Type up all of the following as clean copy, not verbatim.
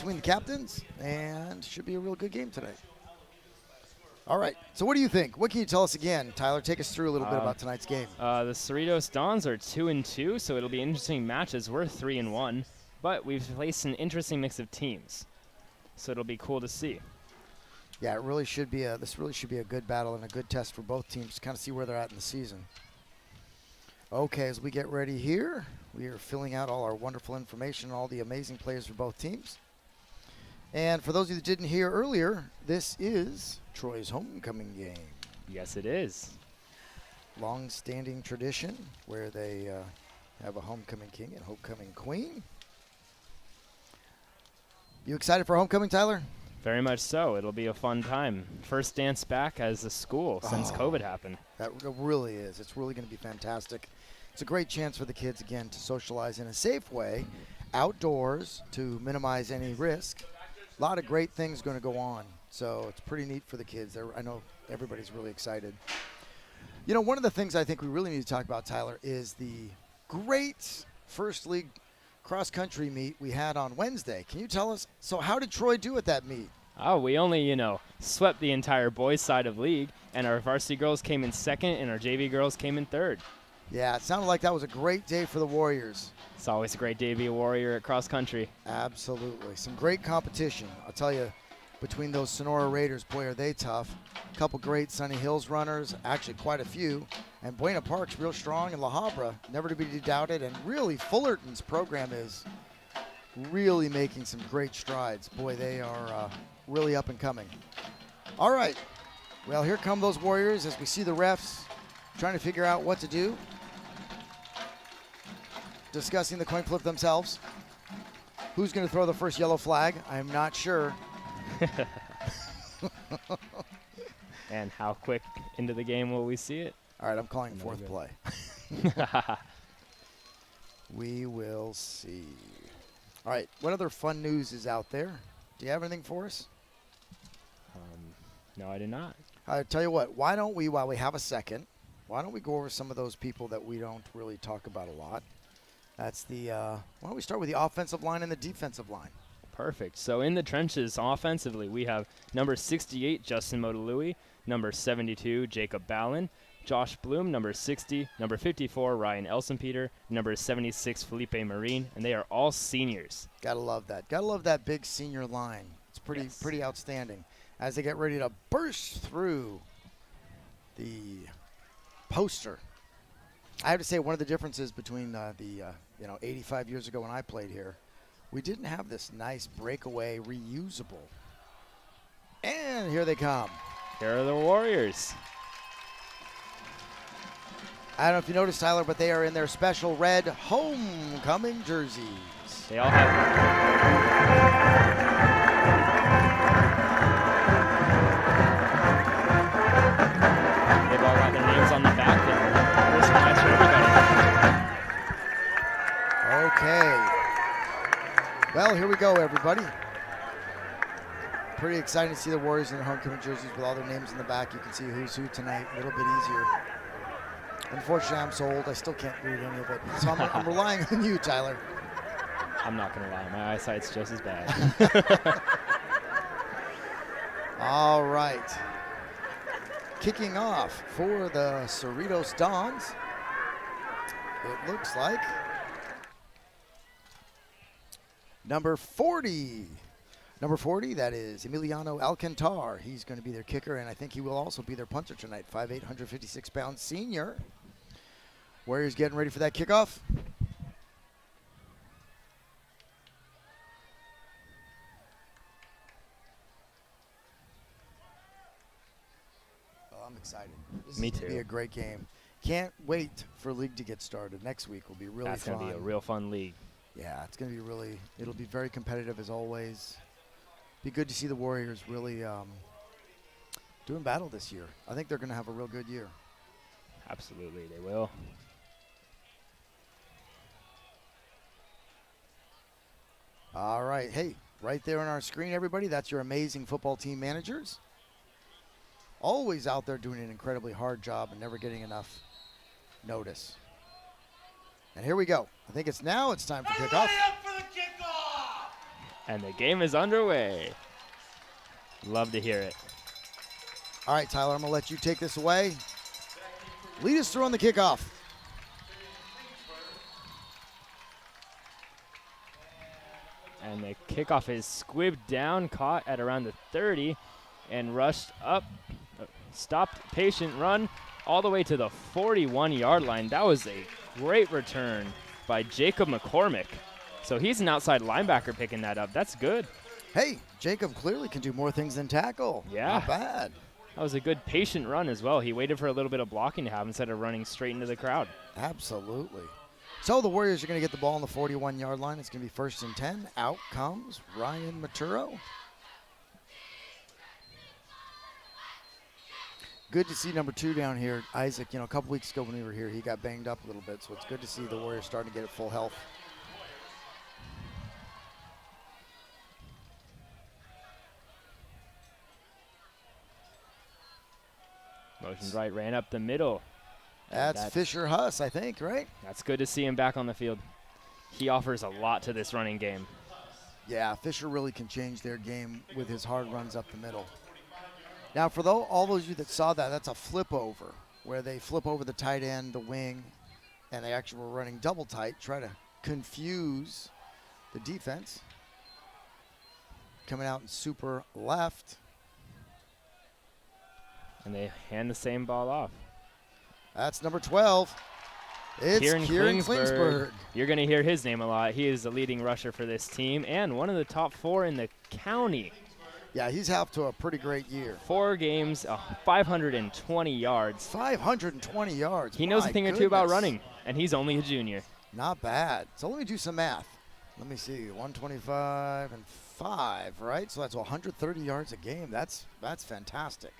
between the captains, and should be a real good game today. All right, so what do you think? What can you tell us again? Tyler, take us through a little bit about tonight's game. The Cerritos Dons are 2-2, so it'll be an interesting match as we're 3-1, but we've faced an interesting mix of teams, so it'll be cool to see. Yeah, this really should be a good battle and a good test for both teams to kind of see where they're at in the season. Okay, as we get ready here, we are filling out all our wonderful information, all the amazing players for both teams. And for those of you that didn't hear earlier, this is Troy's homecoming game. Yes, it is. Long-standing tradition where they have a homecoming king and homecoming queen. You excited for homecoming, Tyler? Very much so. It'll be a fun time. First dance back as a school since COVID happened. That really is. It's really going to be fantastic. It's a great chance for the kids, again, to socialize in a safe way, outdoors, to minimize any risk. A lot of great things going to go on, so it's pretty neat for the kids. I know everybody's really excited. You know, one of the things I think we really need to talk about, Tyler, is the great First League cross-country meet we had on Wednesday. Can you tell us, so how did Troy do at that meet? Oh, we only, swept the entire boys' side of league, and our varsity girls came in second, and our JV girls came in third. Yeah, it sounded like that was a great day for the Warriors. It's always a great day to be a Warrior at cross-country. Absolutely. Some great competition. I'll tell you, between those Sonora Raiders, boy, are they tough. A couple great Sunny Hills runners, actually quite a few. And Buena Park's real strong, and La Habra, never to be doubted. And really, Fullerton's program is really making some great strides. Boy, they are really up and coming. All right. Well, here come those Warriors as we see the refs trying to figure out what to do. Discussing the coin flip themselves. Who's going to throw the first yellow flag? I'm not sure. And how quick into the game will we see it? All right, I'm calling fourth play. We will see. All right, what other fun news is out there? Do you have anything for us? No, I did not. I tell you what, why don't we, while we have a second, why don't we go over some of those people that we don't really talk about a lot? That's why don't we start with the offensive line and the defensive line? Perfect. So in the trenches offensively, we have number 68, Justin Motalui, number 72, Jacob Ballin, Josh Bloom, number 60, number 54, Ryan Elsenpeter, number 76, Felipe Marine, and they are all seniors. Gotta love that. Gotta love that big senior line. It's pretty outstanding as they get ready to burst through the poster. I have to say, one of the differences between 85 years ago when I played here, we didn't have this nice breakaway reusable. And here they come. Here are the Warriors. I don't know if you noticed, Tyler, but they are in their special red homecoming jerseys. They all have. They've all got their names on the back. Nice for everybody. Okay. Well, here we go, everybody. Pretty exciting to see the Warriors in their homecoming jerseys with all their names in the back. You can see who's who tonight, a little bit easier. Unfortunately, I'm so old, I still can't read any of it. So I'm relying on you, Tyler. I'm not going to lie. My eyesight's just as bad. All right. Kicking off for the Cerritos Dons, it looks like number 40. Number 40, that is Emiliano Alcantar. He's going to be their kicker, and I think he will also be their punter tonight. 5'8", 156-pound senior. Warriors getting ready for that kickoff. Oh, I'm excited. This Me is going to too. be a great game. Can't wait for league to get started. Next week will be really fun. That's going to be a real fun league. Yeah, it's going to be it'll be very competitive as always. Be good to see the Warriors really doing battle this year. I think they're going to have a real good year. Absolutely, they will. All right. Hey, right there on our screen, everybody, that's your amazing football team managers. Always out there doing an incredibly hard job and never getting enough notice. And here we go. I think it's time for kickoff. Up for the kickoff! And the game is underway. Love to hear it. All right, Tyler, I'm going to let you take this away. Lead us through on the kickoff. And the kickoff is squibbed down, caught at around the 30, and rushed up, stopped, patient run, all the way to the 41-yard line. That was a great return by Jacob McCormick. So he's an outside linebacker picking that up. That's good. Hey, Jacob clearly can do more things than tackle. Yeah. Not bad. That was a good patient run as well. He waited for a little bit of blocking to have instead of running straight into the crowd. Absolutely. So the Warriors are going to get the ball on the 41-yard line. It's going to be 1st and 10. Out comes Ryan Maturo. Good to see number 2 down here. Isaac, a couple weeks ago when we were here, he got banged up a little bit. So it's good to see the Warriors starting to get at full health. Motioned right, ran up the middle. That's Fisher Huss, I think, right? That's good to see him back on the field. He offers a lot to this running game. Yeah, Fisher really can change their game with his hard runs up the middle. Now, for all those of you that saw that, that's a flip over, where they flip over the tight end, the wing, and they actually were running double tight, try to confuse the defense. Coming out in super left. And they hand the same ball off. That's number 12. It's Kieran Klingsberg. You're going to hear his name a lot. He is the leading rusher for this team and one of the top 4 in the county. Yeah, he's off to a pretty great year. 4 games, 520 yards. 520 yards. He knows a thing or two about running, and he's only a junior. Not bad. So let me do some math. Let me see, 125 and 5, right? So that's 130 yards a game. That's fantastic.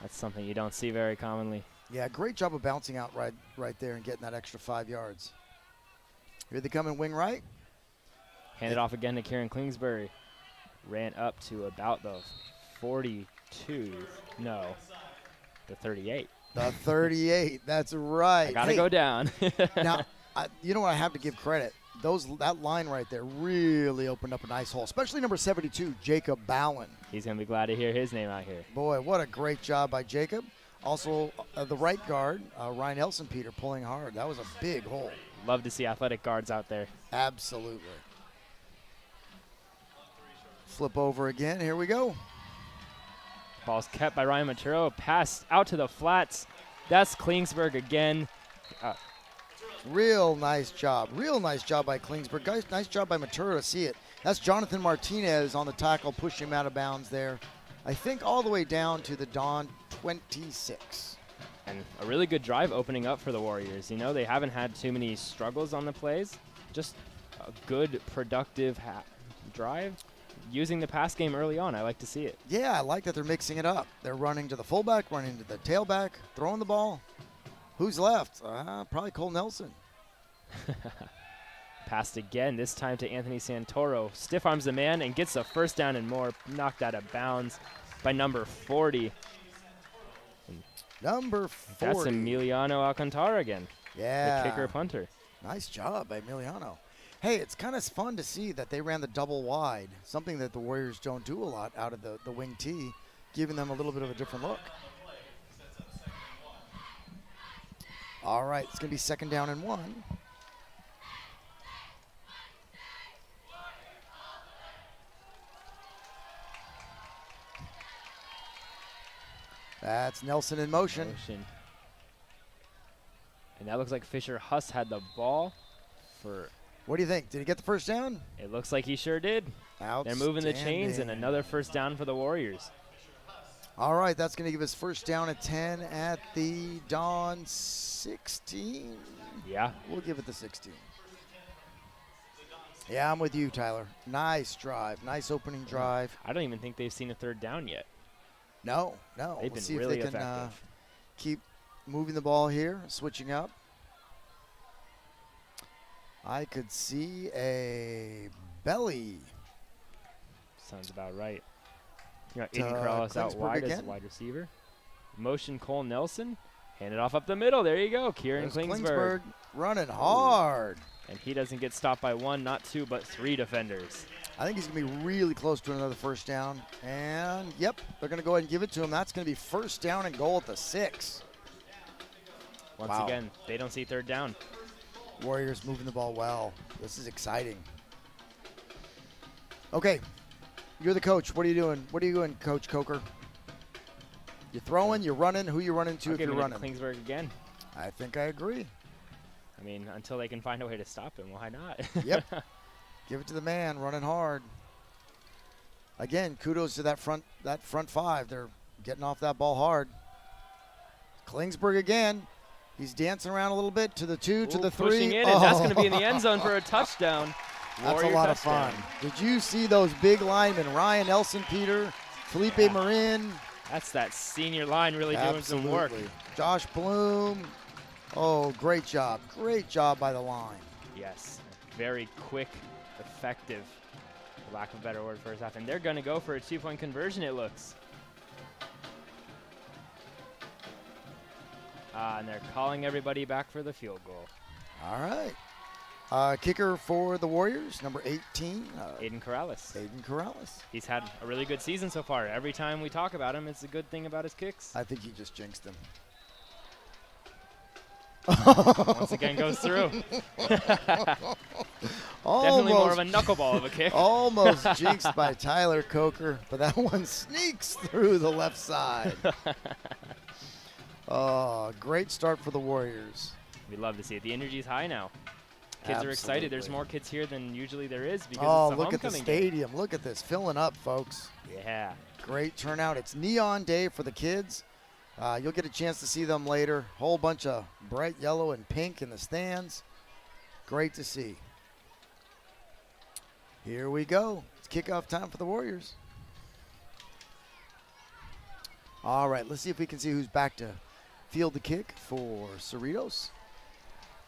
That's something you don't see very commonly. Yeah, great job of bouncing out right there and getting that extra 5 yards. Here they come in wing right. Handed off again to Kieran Klingsbury. Ran up to about the 42. No, the 38. The 38. That's right. I gotta go down. Now, you know what? I have to give credit. That line right there really opened up a nice hole, especially number 72, Jacob Ballin. He's going to be glad to hear his name out here. Boy, what a great job by Jacob. Also, the right guard, Ryan Elson-Peter, pulling hard. That was a big hole. Love to see athletic guards out there. Absolutely. Flip over again. Here we go. Ball's kept by Ryan Maturo. Pass out to the flats. That's Klingsberg again. Real nice job. Real nice job by Klingsberg. Guys, nice job by Maturo to see it. That's Jonathan Martinez on the tackle, pushing him out of bounds there. I think all the way down to the Don 26. And a really good drive opening up for the Warriors. You know, they haven't had too many struggles on the plays. Just a good, productive drive. Using the pass game early on. I like to see it. Yeah, I like that they're mixing it up. They're running to the fullback, running to the tailback, throwing the ball. Who's left? Probably Cole Nelson. Passed again, this time to Anthony Santoro. Stiff arms the man and gets a first down and more. Knocked out of bounds by number 40. Number 40. That's Emiliano Alcantara again. Yeah. The kicker punter. Nice job by Emiliano. Hey, it's kind of fun to see that they ran the double wide, something that the Warriors don't do a lot out of the wing T, giving them a little bit of a different look. All right, it's going to be 2nd down and 1. That's Nelson in motion. And that looks like Fisher Huss had the ball for... What do you think? Did he get the first down? It looks like he sure did. They're moving the chains, and another first down for the Warriors. All right, that's going to give us first down at 10 at the Don 16. Yeah. We'll give it the 16. Yeah, I'm with you, Tyler. Nice drive. Nice opening drive. I don't even think they've seen a 3rd down yet. No. They've We'll been see really if they can effective. Keep moving the ball here, switching up. I could see a belly. Sounds about right. You got Aiden Corrales out wide as a wide receiver. Motion Cole Nelson. Hand it off up the middle. There you go. Kieran Klingsberg running hard. And he doesn't get stopped by 1, not 2, but 3 defenders. I think he's going to be really close to another first down. And, yep, they're going to go ahead and give it to him. That's going to be first down and goal at the 6. Once again, they don't see third down. Warriors moving the ball well. This is exciting. Okay, you're the coach. What are you doing? What are you doing, Coach Coker? You throwing, you're running. Who you running to if you're running? Klingsburg again. I think I agree. I mean, until they can find a way to stop him, why not? Yep. Give it to the man, running hard. Again, kudos to that front 5. They're getting off that ball hard. Klingsburg again. He's dancing around a little bit to the 2, to the 3. Pushing in, and that's going to be in the end zone for a touchdown. That's a lot of fun. Did you see those big linemen, Ryan Elson-Peter, Felipe Marin? That's that senior line really doing some work. Josh Bloom. Oh, great job. Great job by the line. Yes, very quick, effective, for lack of a better word, first half. And they're going to go for a 2-point conversion, it looks. And they're calling everybody back for the field goal. All right. Kicker for the Warriors, number 18. Aiden Corrales. Aiden Corrales. He's had a really good season so far. Every time we talk about him, it's a good thing about his kicks. I think he just jinxed him. Once again goes through. Definitely more of a knuckleball of a kick. Almost jinxed by Tyler Coker, but that one sneaks through the left side. Great start for the Warriors. We love to see it. The energy's high now. Kids Absolutely. are excited. There's more kids here than usually there is because it's a look homecoming at the game. stadium. Look at this, filling up, folks. Yeah. Great turnout. It's neon day for the kids. You'll get a chance to see them later. Whole bunch of bright yellow and pink in the stands. Great to see. Here we go. It's kickoff time for the Warriors. All right, let's see if we can see who's back to field the kick for Cerritos.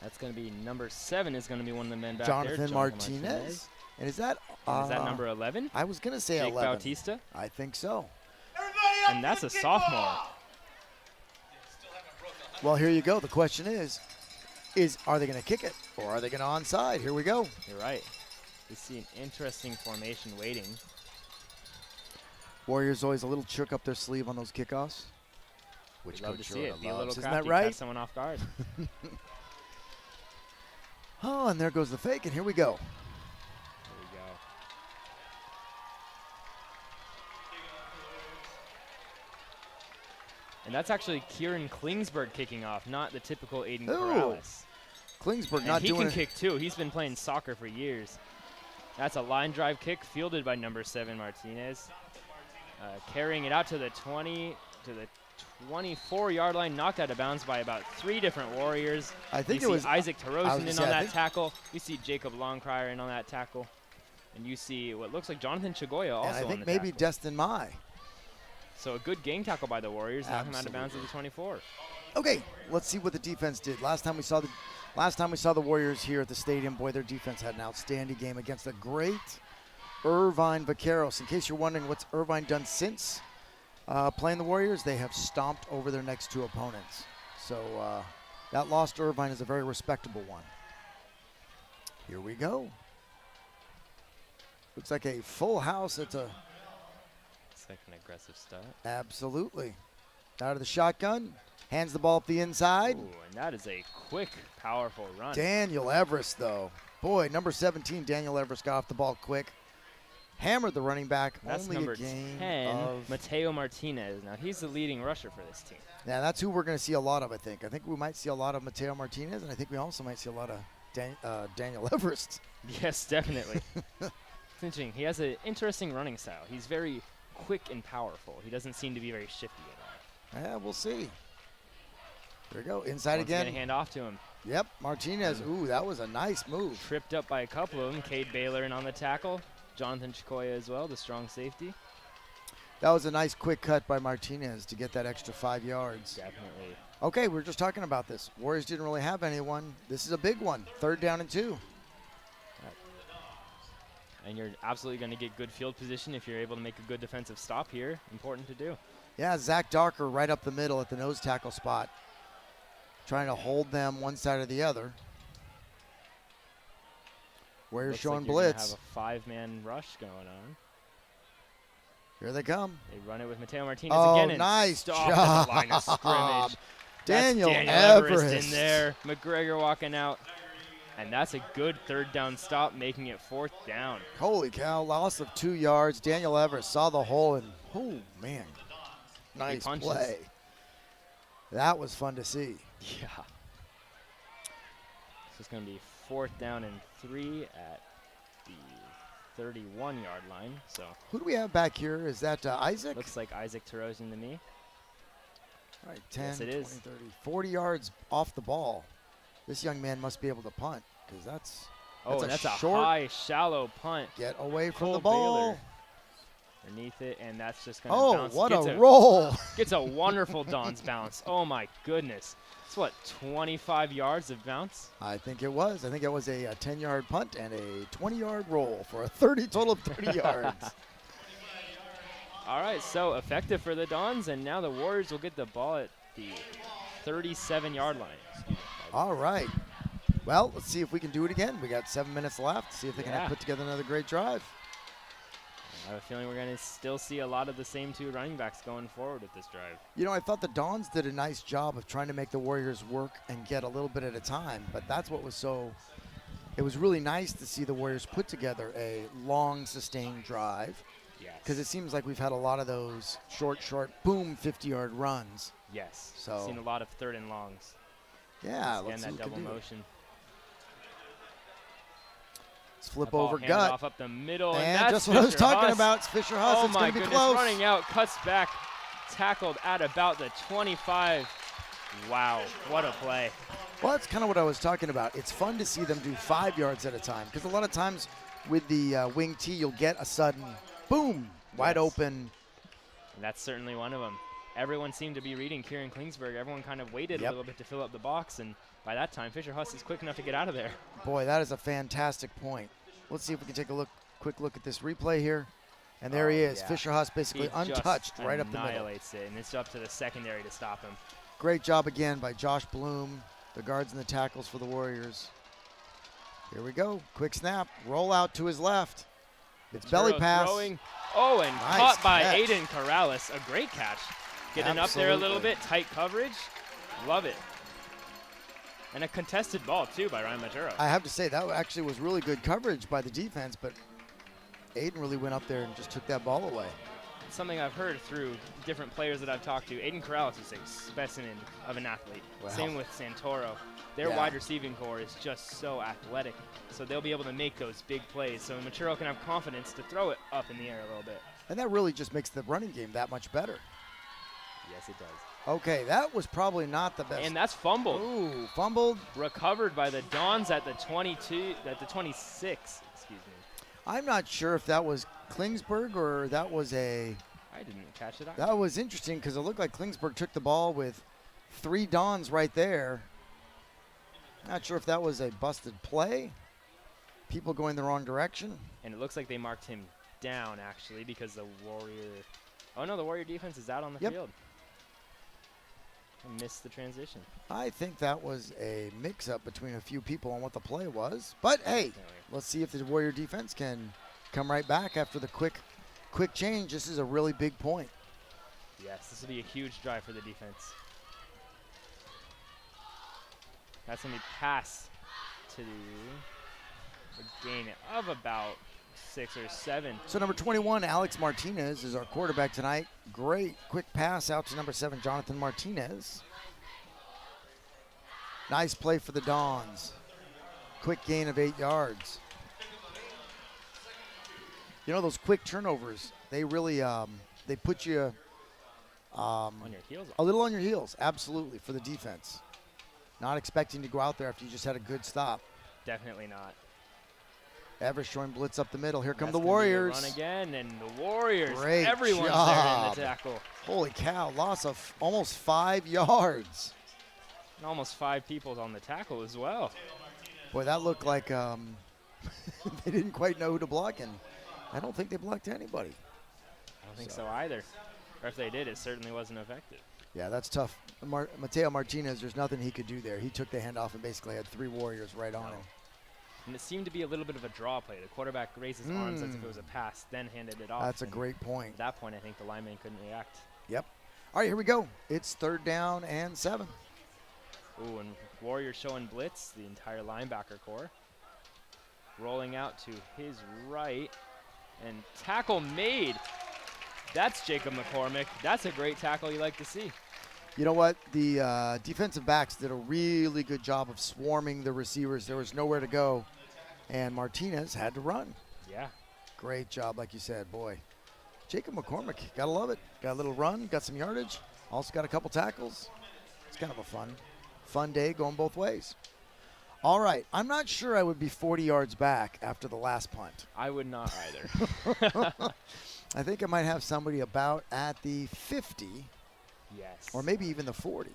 That's going to be number 7 is going to be one of the men back Jonathan there. Martinez. And is that number 11? I was going to say Jake 11. Bautista? I think so. And that's a sophomore. Well, here you go. The question is are they going to kick it or are they going to onside? Here we go. You're right. We see an interesting formation waiting. Warriors always a little trick up their sleeve on those kickoffs. Which love to see it. Be a little Isn't crafty, that right? catch someone off guard. Oh, and there goes the fake, and here we go. There we go. And that's actually Kieran Klingsburg kicking off, not the typical Aiden Corrales. Klingsburg and not he doing can it. kick too. He's been playing soccer for years. That's a line drive kick fielded by number 7 Martinez. Carrying it out to the 20, to the 24-yard line, knocked out of bounds by about 3 different Warriors. I think you it was see Isaac Tarosen in on that think tackle. You see Jacob Longcrier in on that tackle. And you see what looks like Jonathan Chagoya also and I on think the maybe tackle. Destin Mai. So a good gang tackle by the Warriors, knock him out of bounds at the 24. Okay, let's see what the defense did. Last time we saw the Warriors here at the stadium, boy, their defense had an outstanding game against a great Irvine Vaqueros. In case you're wondering what's Irvine done since playing the Warriors, they have stomped over their next 2 opponents. So that loss to Irvine is a very respectable one. Here we go. Looks like a full house. It's like an aggressive start. Absolutely. Out of the shotgun, hands the ball up the inside. Ooh, and that is a quick, powerful run. Daniel Everest, though. Boy, number 17, Daniel Everest got off the ball quick. Hammered the running back. That's only number a game 10, of Mateo Martinez. Now, he's the leading rusher for this team. Yeah, that's who we're going to see a lot of, I think. I think we might see a lot of Mateo Martinez, and I think we also might see a lot of Daniel Everest. Yes, definitely. It's interesting. He has an interesting running style. He's very quick and powerful. He doesn't seem to be very shifty at all. Yeah, we'll see. There we go. Inside Once again. Going to hand off to him. Yep, Martinez. Ooh, that was a nice move. Tripped up by a couple of them. Cade Baylor in on the tackle. Jonathan Chakoya as well, the strong safety. That was a nice quick cut by Martinez to get that extra 5 yards. Definitely. Okay, we were just talking about this. Warriors didn't really have anyone. This is a big one. 3rd down and 2. And you're absolutely going to get good field position if you're able to make a good defensive stop here. Important to do. Yeah, Zach Darker right up the middle at the nose tackle spot. Trying to hold them one side or the other. Warriors Looks showing like you're gonna blitz. have a five-man rush going on. Here they come. They run it with Mateo Martinez Oh, again and nice stop job. at the line of scrimmage. Daniel That's Everest in there. McGregor walking out. And that's a good third down stop, making it fourth down. Holy cow, loss of 2 yards. Daniel Everest saw the hole and, oh, man, nice play. That was fun to see. Yeah. So it's going to be fourth down and 3 at the 31-yard line. So who do we have back here? Is that Isaac? looks like Isaac Tarosian to me. All right, 10, Yes, it 20, is. 30, 40 yards off the ball. This young man must be able to punt because that's That's a short high, shallow punt. get away from Cole the ball. Baylor underneath it, and that's just going to Oh, bounce. what Gets a roll. Gets a wonderful Don's bounce. Oh, my goodness. It's, what, 25 yards of bounce? I think it was. I think it was a 10-yard punt and a 20-yard roll for a total of 30 yards. All right, so effective for the Dons, and now the Warriors will get the ball at the 37-yard line. All right. Well, let's see if we can do it again. We got 7 minutes left. See if they can put together another great drive. I have a feeling we're going to still see a lot of the same two running backs going forward with this drive. You know, I thought the Dons did a nice job of trying to make the Warriors work and get a little bit at a time, but that's what was it was really nice to see the Warriors put together a long, sustained drive. Yes. Because it seems like we've had a lot of those short, boom, 50-yard runs. Yes. So seen a lot of third and longs. Yeah, Again, let's see that what we double can do. motion. Let's flip That ball over handed gut. off up the middle, And and that's just what I was Fisher talking Huss. about. It's Fisher Huss. Oh It's my going to be goodness, close. running out, cuts back, tackled at about the 25. Wow, what a play. Well, that's kind of what I was talking about. It's fun to see them do 5 yards at a time because a lot of times with the wing T, you'll get a sudden boom, wide open. And that's certainly one of them. Everyone seemed to be reading Kieran Klingsberg. Everyone kind of waited a little bit to fill up the box, and by that time, Fisher Huss is quick enough to get out of there. Boy, that is a fantastic point. Let's see if we can take a quick look at this replay here. And there he is. Yeah. Fisher Huss basically He untouched just right up the middle. annihilates it, and it's up to the secondary to stop him. Great job again by Josh Bloom, the guards and the tackles for the Warriors. Here we go. Quick snap. Roll out to his left. It's belly pass. Throwing. Oh, and Nice caught by catch. Aiden Corrales. A great catch. Getting up there a little Absolutely. bit. Tight coverage. Love it. And a contested ball, too, by Ryan Matero. I have to say, that actually was really good coverage by the defense, but Aiden really went up there and just took that ball away. Something I've heard through different players that I've talked to. Aiden Corrales is a specimen of an athlete. Wow. Same with Santoro. Their Yeah. wide receiving core is just so athletic, so they'll be able to make those big plays. So Matero can have confidence to throw it up in the air a little bit. And that really just makes the running game that much better. Yes, it does. Okay, that was probably not the best. And that's fumbled. Ooh, fumbled. Recovered by the Dons at the 26, excuse me. I'm not sure if that was Klingsberg or that was I didn't catch it. that was interesting because it looked like Klingsberg took the ball with 3 Dons right there. Not sure if that was a busted play. People going the wrong direction. And it looks like they marked him down, actually, because the Warrior defense is out on the field. I missed the transition. I think that was a mix-up between a few people on what the play was. But, hey, let's see if the Warrior defense can come right back after the quick change. This is a really big point. Yes, this will be a huge drive for the defense. That's going to be pass to a gain of about 6 or 7. So number 21, Alex Martinez, is our quarterback tonight. Great quick pass out to number 7, Jonathan Martinez. Nice play for the Dons. Quick gain of 8 yards. You know, those quick turnovers, they really they put you On your heels. a little on your heels, absolutely, for the defense. Not expecting to go out there after you just had a good stop. Definitely not. Everest showing blitz up the middle. Here come That's the gonna be a Warriors. Run again, and the Warriors. Great Everyone's job. there in the tackle. Holy cow, loss of almost 5 yards. And almost 5 people on the tackle as well. Boy, that looked like they didn't quite know who to block, and I don't think they blocked anybody. I don't think so either. Or if they did, it certainly wasn't effective. Yeah, that's tough. Mateo Martinez, there's nothing he could do there. He took the handoff and basically had 3 Warriors right on him. And it seemed to be a little bit of a draw play. The quarterback raised his arms as if it was a pass, then handed it off. That's a great point. At that point, I think the lineman couldn't react. Yep. All right, here we go. It's 3rd down and 7. Ooh, and Warriors showing blitz, the entire linebacker core. Rolling out to his right, and tackle made. That's Jacob McCormick. That's a great tackle you like to see. You know what? The defensive backs did a really good job of swarming the receivers. There was nowhere to go, and Martinez had to run. Yeah. Great job, like you said, boy. Jacob McCormick, gotta love it. Got a little run, got some yardage, also got a couple tackles. It's kind of a fun day going both ways. All right, I'm not sure I would be 40 yards back after the last punt. I would not either. I think I might have somebody about at the 50. Yes. Or maybe even the 40.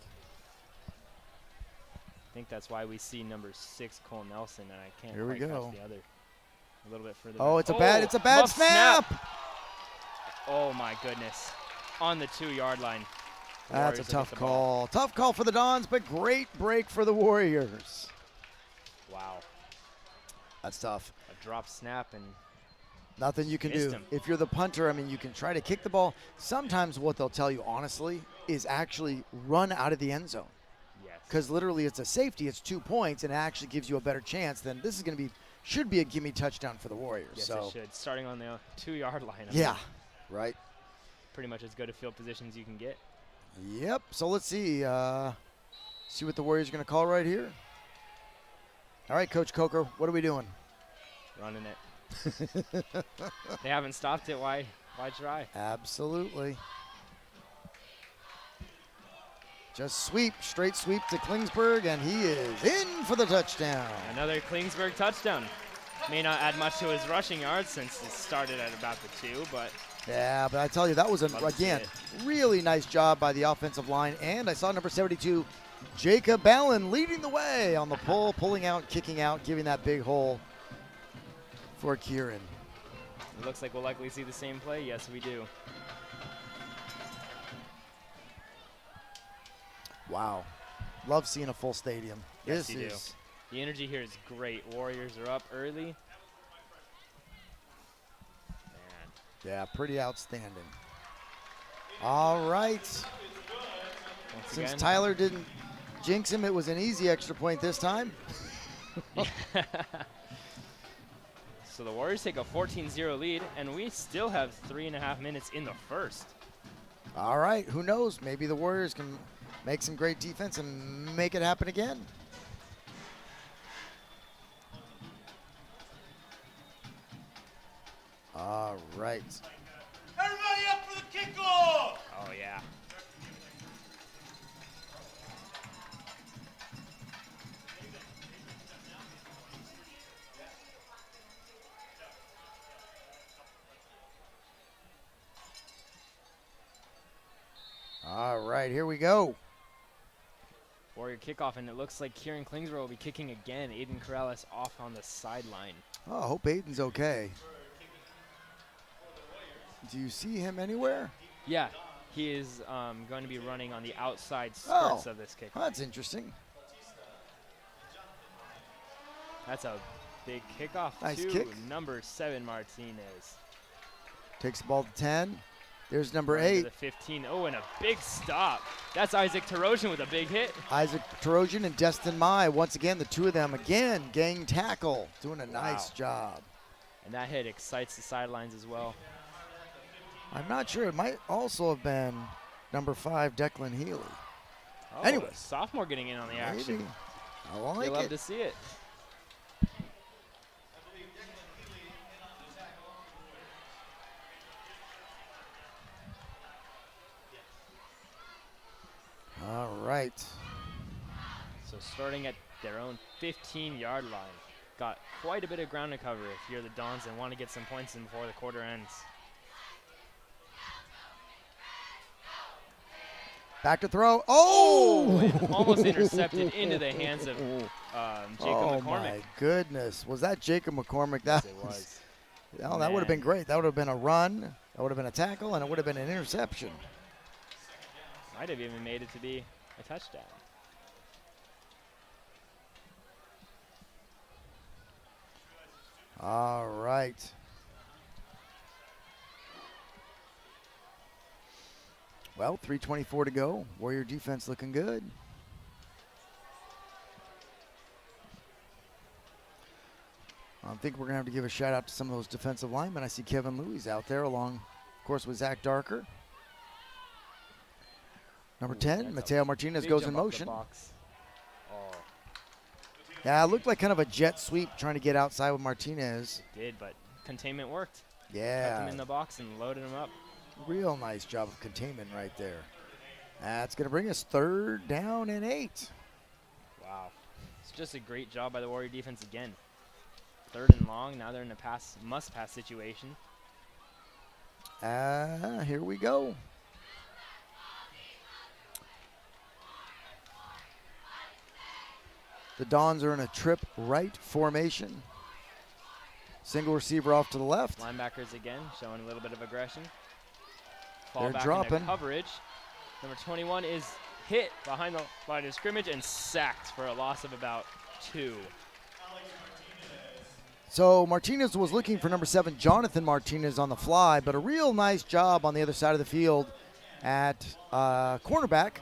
I think that's why we see number 6, Cole Nelson, and I can't Here we quite go. catch the other. A little bit further Oh, back. it's a bad muff snap. Oh, my goodness. On the 2-yard line. The That's a Warriors will tough get the ball. call. Tough call for the Dons, but great break for the Warriors. Wow. That's tough. A drop snap, and Nothing you can Missed do. him. If you're the punter, I mean, you can try to kick the ball. Sometimes what they'll tell you, honestly, is actually run out of the end zone. yes. Because literally it's a safety, it's 2 points, and it actually gives you a better chance. Then this is going to be, should be a gimme touchdown for the Warriors. Yes, so it should. Starting on the 2-yard line. I yeah, mean, right. pretty much as good a field position as you can get. Yep. So let's see. See what the Warriors are going to call right here. All right, Coach Coker, what are we doing? Running it. They haven't stopped it. Why try? Absolutely. Just sweep, straight sweep to Klingsberg, and he is in for the touchdown. Another Klingsberg touchdown. May not add much to his rushing yards since it started at about the 2, but Yeah, but I tell you, that was, Love to see again, it. really nice job by the offensive line. And I saw number 72, Jacob Allen, leading the way on the pull, pulling out, kicking out, giving that big hole for Kieran. it looks like we'll likely see the same play. Yes, we do. Wow. Love seeing a full stadium. Yes, This you do. is The energy here is great. Warriors are up early. Man. Yeah, pretty outstanding. All right. Once Since again, Tyler didn't jinx him, it was an easy extra point this time. So the Warriors take a 14-0 lead, and we still have 3.5 minutes in the first. All right, who knows? Maybe the Warriors can make some great defense and make it happen again. All right. Everybody up for the kickoff! Oh, yeah. All right, here we go. Warrior kickoff, and it looks like Kieran Klingsberg will be kicking again. Aiden Corrales off on the sideline. Oh, I hope Aiden's okay. Do you see him anywhere? Yeah, he is going to be running on the outside skirts of this kick. That's interesting. That's a big kickoff, Nice too. kick. Number 7, Martinez. Takes the ball to 10. There's number Running to 8, the 15. Oh, and a big stop. That's Isaac Tarosian with a big hit. Isaac Tarosian and Destin Mai. Once again, the two of them, again, gang tackle. Doing a nice Wow. job. And that hit excites the sidelines as well. I'm not sure. It might also have been number 5, Declan Healy. Oh, Anyway. a sophomore getting in on the action. Maybe. I like You love it. to see it. All right. So starting at their own 15-yard line. Got quite a bit of ground to cover if you're the Dons and want to get some points in before the quarter ends. Back to throw. Oh! And almost intercepted into the hands of Jacob Oh, McCormick. my goodness. Was that Jacob McCormick? Yes, That it was. Oh, that would have been Man. great. That would have been a run. That would have been a tackle, and it would have been an interception. Might have even made it to be a touchdown. All right. Well, 3:24 to go. Warrior defense looking good. I think we're going to have to give a shout out to some of those defensive linemen. I see Kevin Louis out there along, of course, with Zach Darker. Number 10, Mateo Martinez goes in motion. Yeah, it looked like kind of a jet sweep trying to get outside with Martinez. It did, but containment worked. Yeah. Kept him in the box and loaded him up. Real nice job of containment right there. That's going to bring us 3rd down and 8. Wow. It's just a great job by the Warrior defense again. 3rd and long. Now they're in a must-pass situation. Here we go. The Dons are in a trip right formation. Single receiver off to the left. Linebackers again showing a little bit of aggression. Fall They're back dropping. into coverage. Number 21 is hit behind the line of scrimmage and sacked for a loss of about 2. So Martinez was looking for number 7, Jonathan Martinez, on the fly, but a real nice job on the other side of the field at cornerback.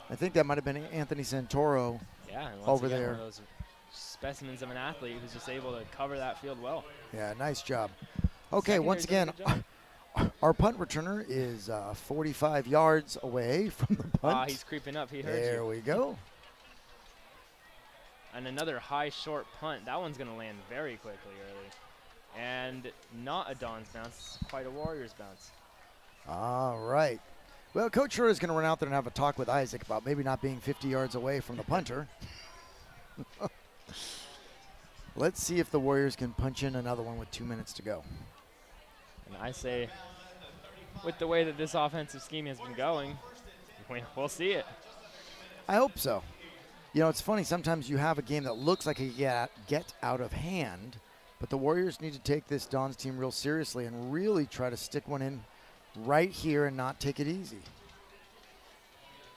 I think that might have been Anthony Santoro. Yeah, and once over again, there. one of those specimens of an athlete who's just able to cover that field well. Yeah, nice job. Okay, Secondary once again, does a good job. our punt returner is 45 yards away from the punt. He's creeping up. He heard There you. we go. And another high short punt. That one's going to land very quickly early. And not a Don's bounce, quite a Warriors bounce. All right. Well, Coach Schur is going to run out there and have a talk with Isaac about maybe not being 50 yards away from the punter. Let's see if the Warriors can punch in another one with 2 minutes to go. And I say, with the way that this offensive scheme has been going, we'll see it. I hope so. You know, it's funny. Sometimes you have a game that looks like it get out of hand, but the Warriors need to take this Dons team real seriously and really try to stick one in right here and not take it easy.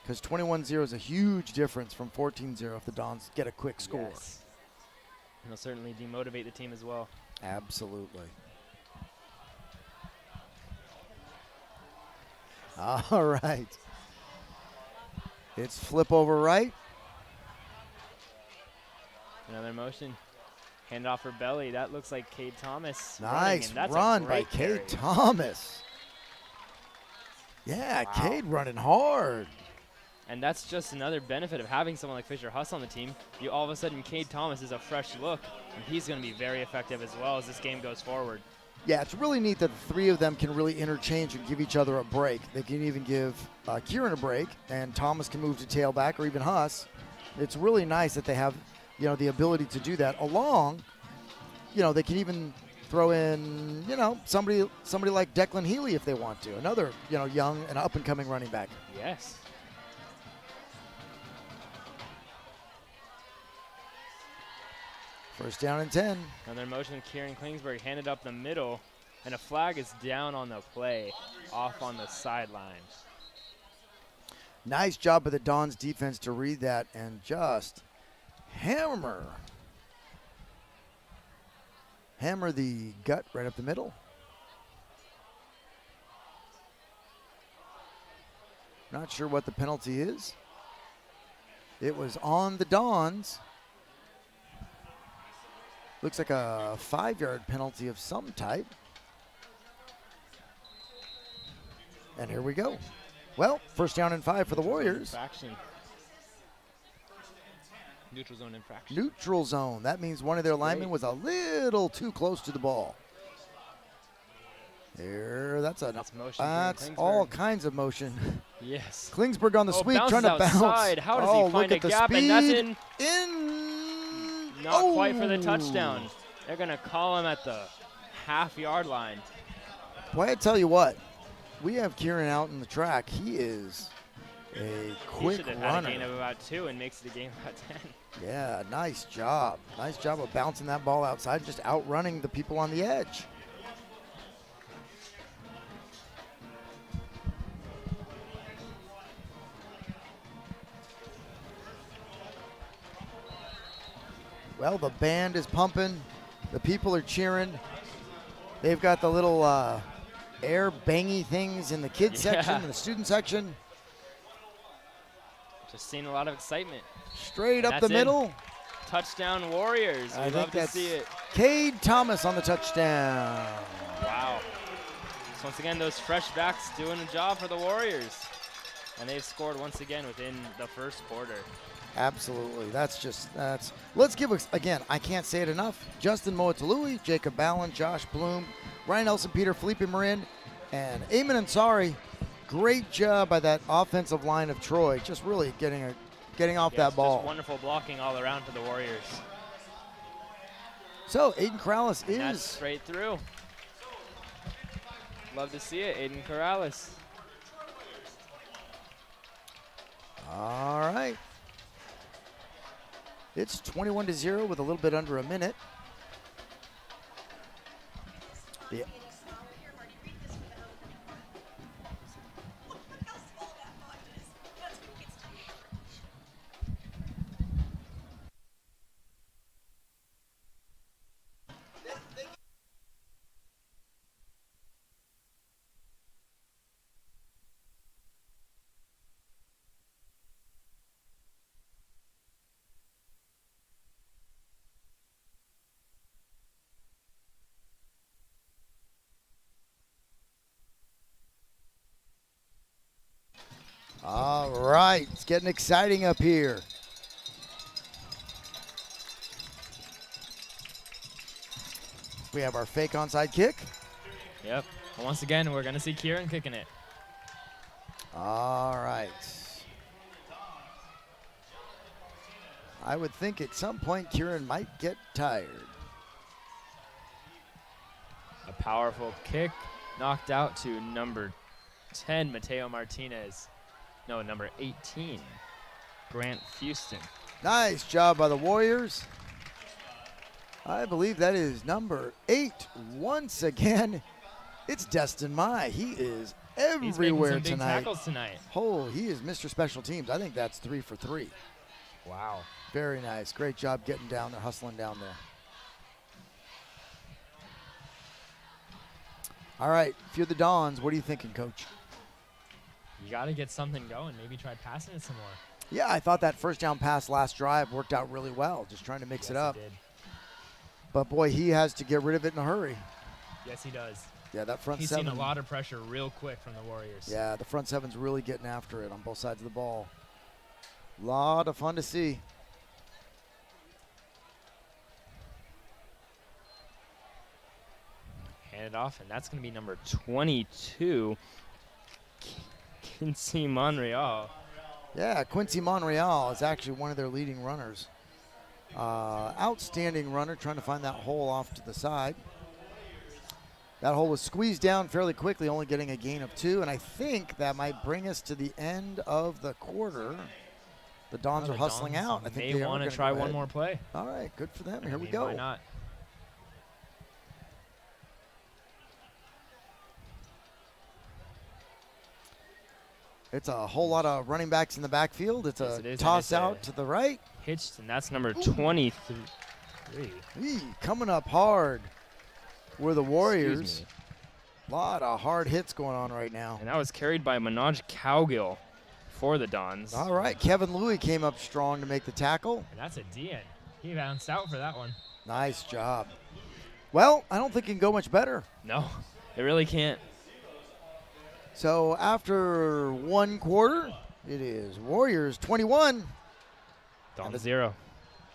Because 21-0 is a huge difference from 14-0 if the Dons get a quick score. Yes. And it'll certainly demotivate the team as well. Absolutely. All right. It's flip over right. Another motion. Hand off for Belly. That looks like Cade Thomas. Nice running, and that's run a by great carry. Cade Thomas. Yeah, Wow. Cade running hard. And that's just another benefit of having someone like Fisher Huss on the team. You all of a sudden, Cade Thomas is a fresh look, and he's going to be very effective as well as this game goes forward. Yeah, it's really neat that the three of them can really interchange and give each other a break. They can even give Kieran a break, and Thomas can move to tailback, or even Huss. It's really nice that they have, the ability to do that. Along, they can even throw in, somebody like Declan Healy if they want to. Another, young and up-and-coming running back. Yes. First down and 10. Another motion, Kieran Klingsberg handed up the middle, and a flag is down on the play, off on the sideline. Nice job by the Dons defense to read that and just hammer the gut right up the middle. Not sure what the penalty is. It was on the Dons. Looks like a 5-yard penalty of some type. And here we go. Well, first down and 5 for the Warriors. Infraction. Neutral zone infraction. Neutral zone. That means one of their linemen was a little too close to the ball. There, that's motion. all kinds of motion. Yes. Klingsberg on the sweep, trying to bounce. Outside. How does he find a gap? And that's in. Not quite for the touchdown. They're going to call him at the half-yard line. Boy, I tell you what, we have Kieran out in the track. He is a quick He should have runner. had a gain of about 2 and makes it a gain of about 10. Yeah, nice job. Nice job of bouncing that ball outside, just outrunning the people on the edge. Well, the band is pumping. The people are cheering. They've got the little air bangy things in the kids section and the student section. Just seeing a lot of excitement. Straight And up the middle. Touchdown Warriors. We love to see it. Cade Thomas on the touchdown. Wow. So once again, those fresh backs doing a job for the Warriors. And they've scored once again within the first quarter. Absolutely. Let's give, again, I can't say it enough. Justin Moatului, Jacob Ballin, Josh Bloom, Ryan Elson Peter, Felipe Marin, and Eamon Ansari. Great job by that offensive line of Troy. Just really getting off that ball. Just wonderful blocking all around for the Warriors. So Aiden Corrales and that's straight through. Love to see it, Aiden Corrales. All right. It's 21-0 with a little bit under a minute. Yeah. All right, it's getting exciting up here. We have our fake onside kick. Yep. And once again, we're going to see Kieran kicking it. All right. I would think at some point Kieran might get tired. A powerful kick knocked out to number 10, Mateo Martinez. No, number 18, Grant Houston. Nice job by the Warriors. I believe that is number 8 once again. It's Destin Mai. He is everywhere He's making some big tonight. tackles tonight. Oh, he is Mr. Special Teams. I think that's 3 for 3. Wow. Very nice. Great job getting down there, hustling down there. All right, if you're the Dons, what are you thinking, Coach? You got to get something going. Maybe try passing it some more. Yeah, I thought that first down pass last drive worked out really well, just trying to mix it up. Yes, it did. But, boy, he has to get rid of it in a hurry. Yes, he does. Yeah, that front He's seven. seen a lot of pressure real quick from the Warriors. Yeah, the front seven's really getting after it on both sides of the ball. A lot of fun to see. Hand it off, and that's going to be number 22, Quincy Monreal. Yeah, Quincy Monreal is actually one of their leading runners. Outstanding runner, trying to find that hole off to the side. That hole was squeezed down fairly quickly, only getting a gain of 2, and I think that might bring us to the end of the quarter. The Dons are hustling out. I think they want to try one more play. All right, good for them. Here we go. Why not? It's a whole lot of running backs in the backfield. It's a toss out to the right. Hitched, and that's number 23. Coming up hard were the Warriors. A lot of hard hits going on right now. And that was carried by Manoj Cowgill for the Dons. All right, Kevin Louie came up strong to make the tackle. And that's a DN. He bounced out for that one. Nice job. Well, I don't think it can go much better. No, it really can't. So after one quarter, it is Warriors 21. Dons 0.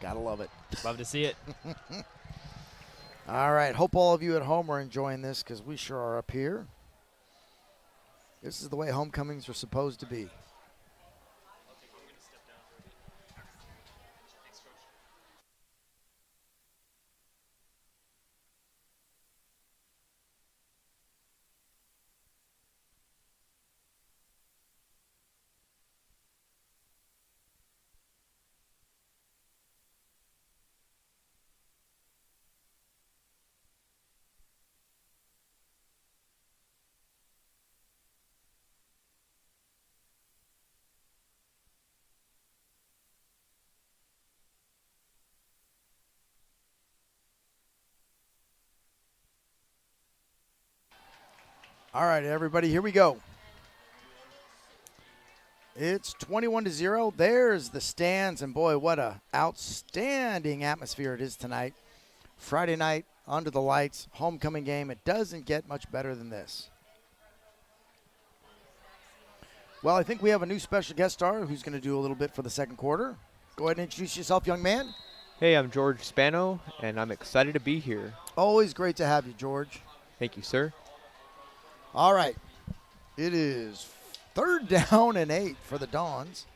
Gotta love it. Love to see it. All right, hope all of you at home are enjoying this because we sure are up here. This is the way homecomings are supposed to be. All right, everybody, here we go. It's 21-0. There's the stands, and boy, what a outstanding atmosphere it is tonight. Friday night, under the lights, homecoming game. It doesn't get much better than this. Well, I think we have a new special guest star who's going to do a little bit for the second quarter. Go ahead and introduce yourself, young man. Hey, I'm George Spano, and I'm excited to be here. Always great to have you, George. Thank you, sir. All right. It is 3rd down and 8 for the Dons.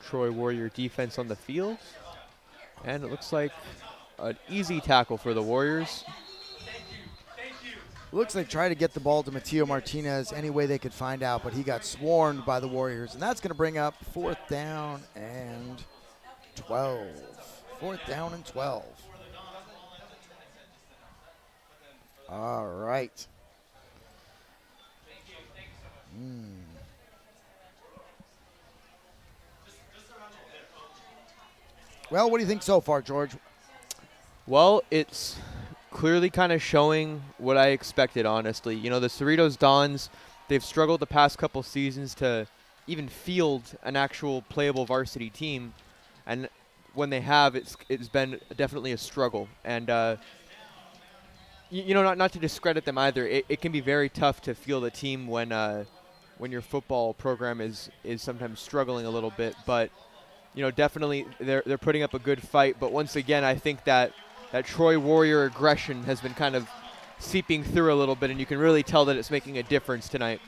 Troy Warrior defense on the field. And it looks like an easy tackle for the Warriors. Looks like try to get the ball to Mateo Martinez any way they could find out, but he got swarmed by the Warriors. And that's going to bring up 4th down and 12. 4th down and 12. All right. Well, what do you think so far, George? Well, it's clearly kind of showing what I expected, honestly. You know, the Cerritos Dons, they've struggled the past couple seasons to even field an actual playable varsity team. And when they have, it's been definitely a struggle. And, not to discredit them either, it can be very tough to field a team when your football program is sometimes struggling a little bit. But, definitely they're putting up a good fight. But once again, I think that Troy Warrior aggression has been kind of seeping through a little bit, and you can really tell that it's making a difference tonight.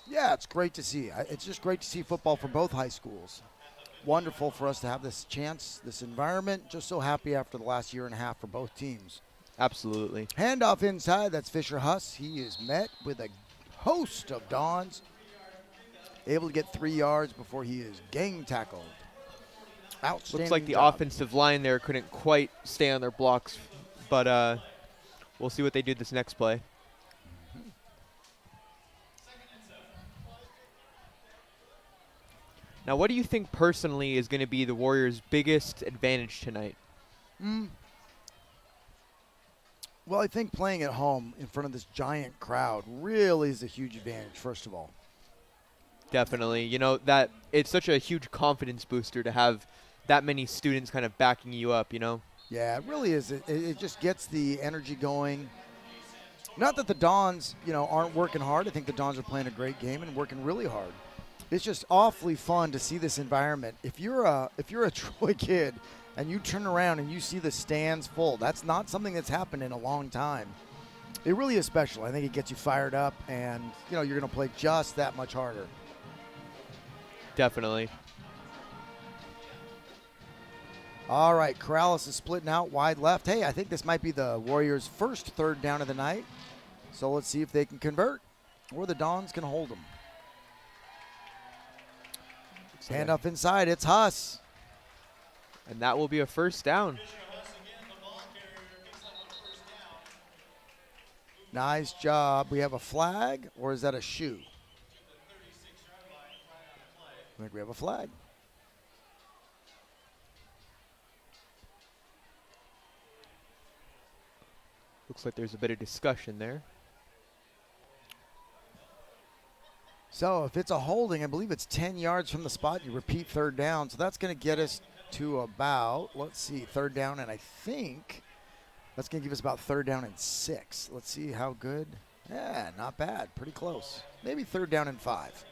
Yeah, it's great to see. It's just great to see football from both high schools. Wonderful for us to have this chance, this environment. Just so happy after the last year and a half for both teams. Absolutely. Handoff inside. That's Fisher Huss. He is met with a host of Dons. Able to get 3 yards before he is gang tackled. Outstanding Looks like the job. offensive line there couldn't quite stay on their blocks, but we'll see what they do this next play. Now, what do you think personally is going to be the Warriors' biggest advantage tonight? Well, I think playing at home in front of this giant crowd really is a huge advantage, first of all. Definitely. That it's such a huge confidence booster to have that many students kind of backing you up, Yeah, it really is. It just gets the energy going. Not that the Dons, aren't working hard. I think the Dons are playing a great game and working really hard. It's just awfully fun to see this environment. If you're a Troy kid and you turn around and you see the stands full, that's not something that's happened in a long time. It really is special. I think it gets you fired up, and you're going to play just that much harder. Definitely. All right, Corrales is splitting out wide left. Hey, I think this might be the Warriors' first 3rd down of the night. So let's see if they can convert or the Dons can hold them. Handoff inside. It's Huss. And that will be a 1st down. Nice job. We have a flag, or is that a shoe? I think we have a flag. Looks like there's a bit of discussion there. So if it's a holding, I believe it's 10 yards from the spot. You repeat 3rd down. So that's going to get us to about, 3rd down, and I think that's going to give us about 3rd down and 6. Let's see how good. Yeah, not bad. Pretty close. Maybe 3rd down and 5.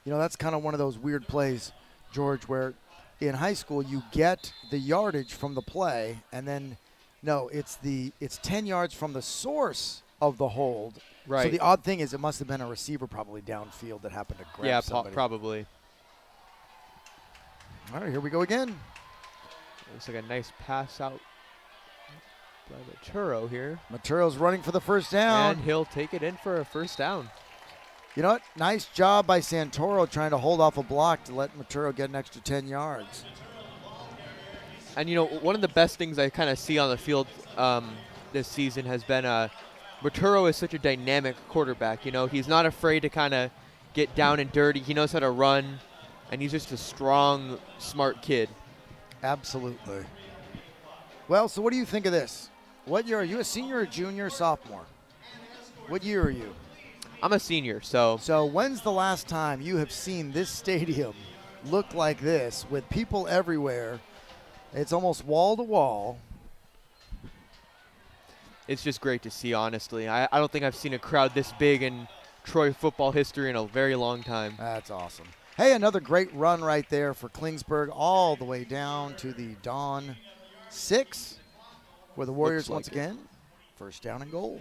That's kind of one of those weird plays, George, where in high school you get the yardage from the play, and then, no, it's 10 yards from the source of the hold. Right. So the odd thing is it must have been a receiver probably downfield that happened to grab somebody. Probably. All right, here we go again. Looks like a nice pass out by Maturo here. Maturo's running for the 1st down. And he'll take it in for a 1st down. You know what? Nice job by Santoro trying to hold off a block to let Maturo get an extra 10 yards. And, one of the best things I kind of see on the field this season has been Maturo is such a dynamic quarterback. He's not afraid to kind of get down and dirty. He knows how to run, and he's just a strong, smart kid. Absolutely. Well, so what do you think of this? What year are you? A senior or junior, sophomore? What year are you? I'm a senior, so So when's the last time you have seen this stadium look like this with people everywhere? It's almost wall to wall. it's just great to see, honestly. I don't think I've seen a crowd this big in Troy football history in a very long time. That's awesome. Hey, another great run right there for Klingsburg all the way down to the Dawn 6, where the Warriors like once it. again, first down and goal.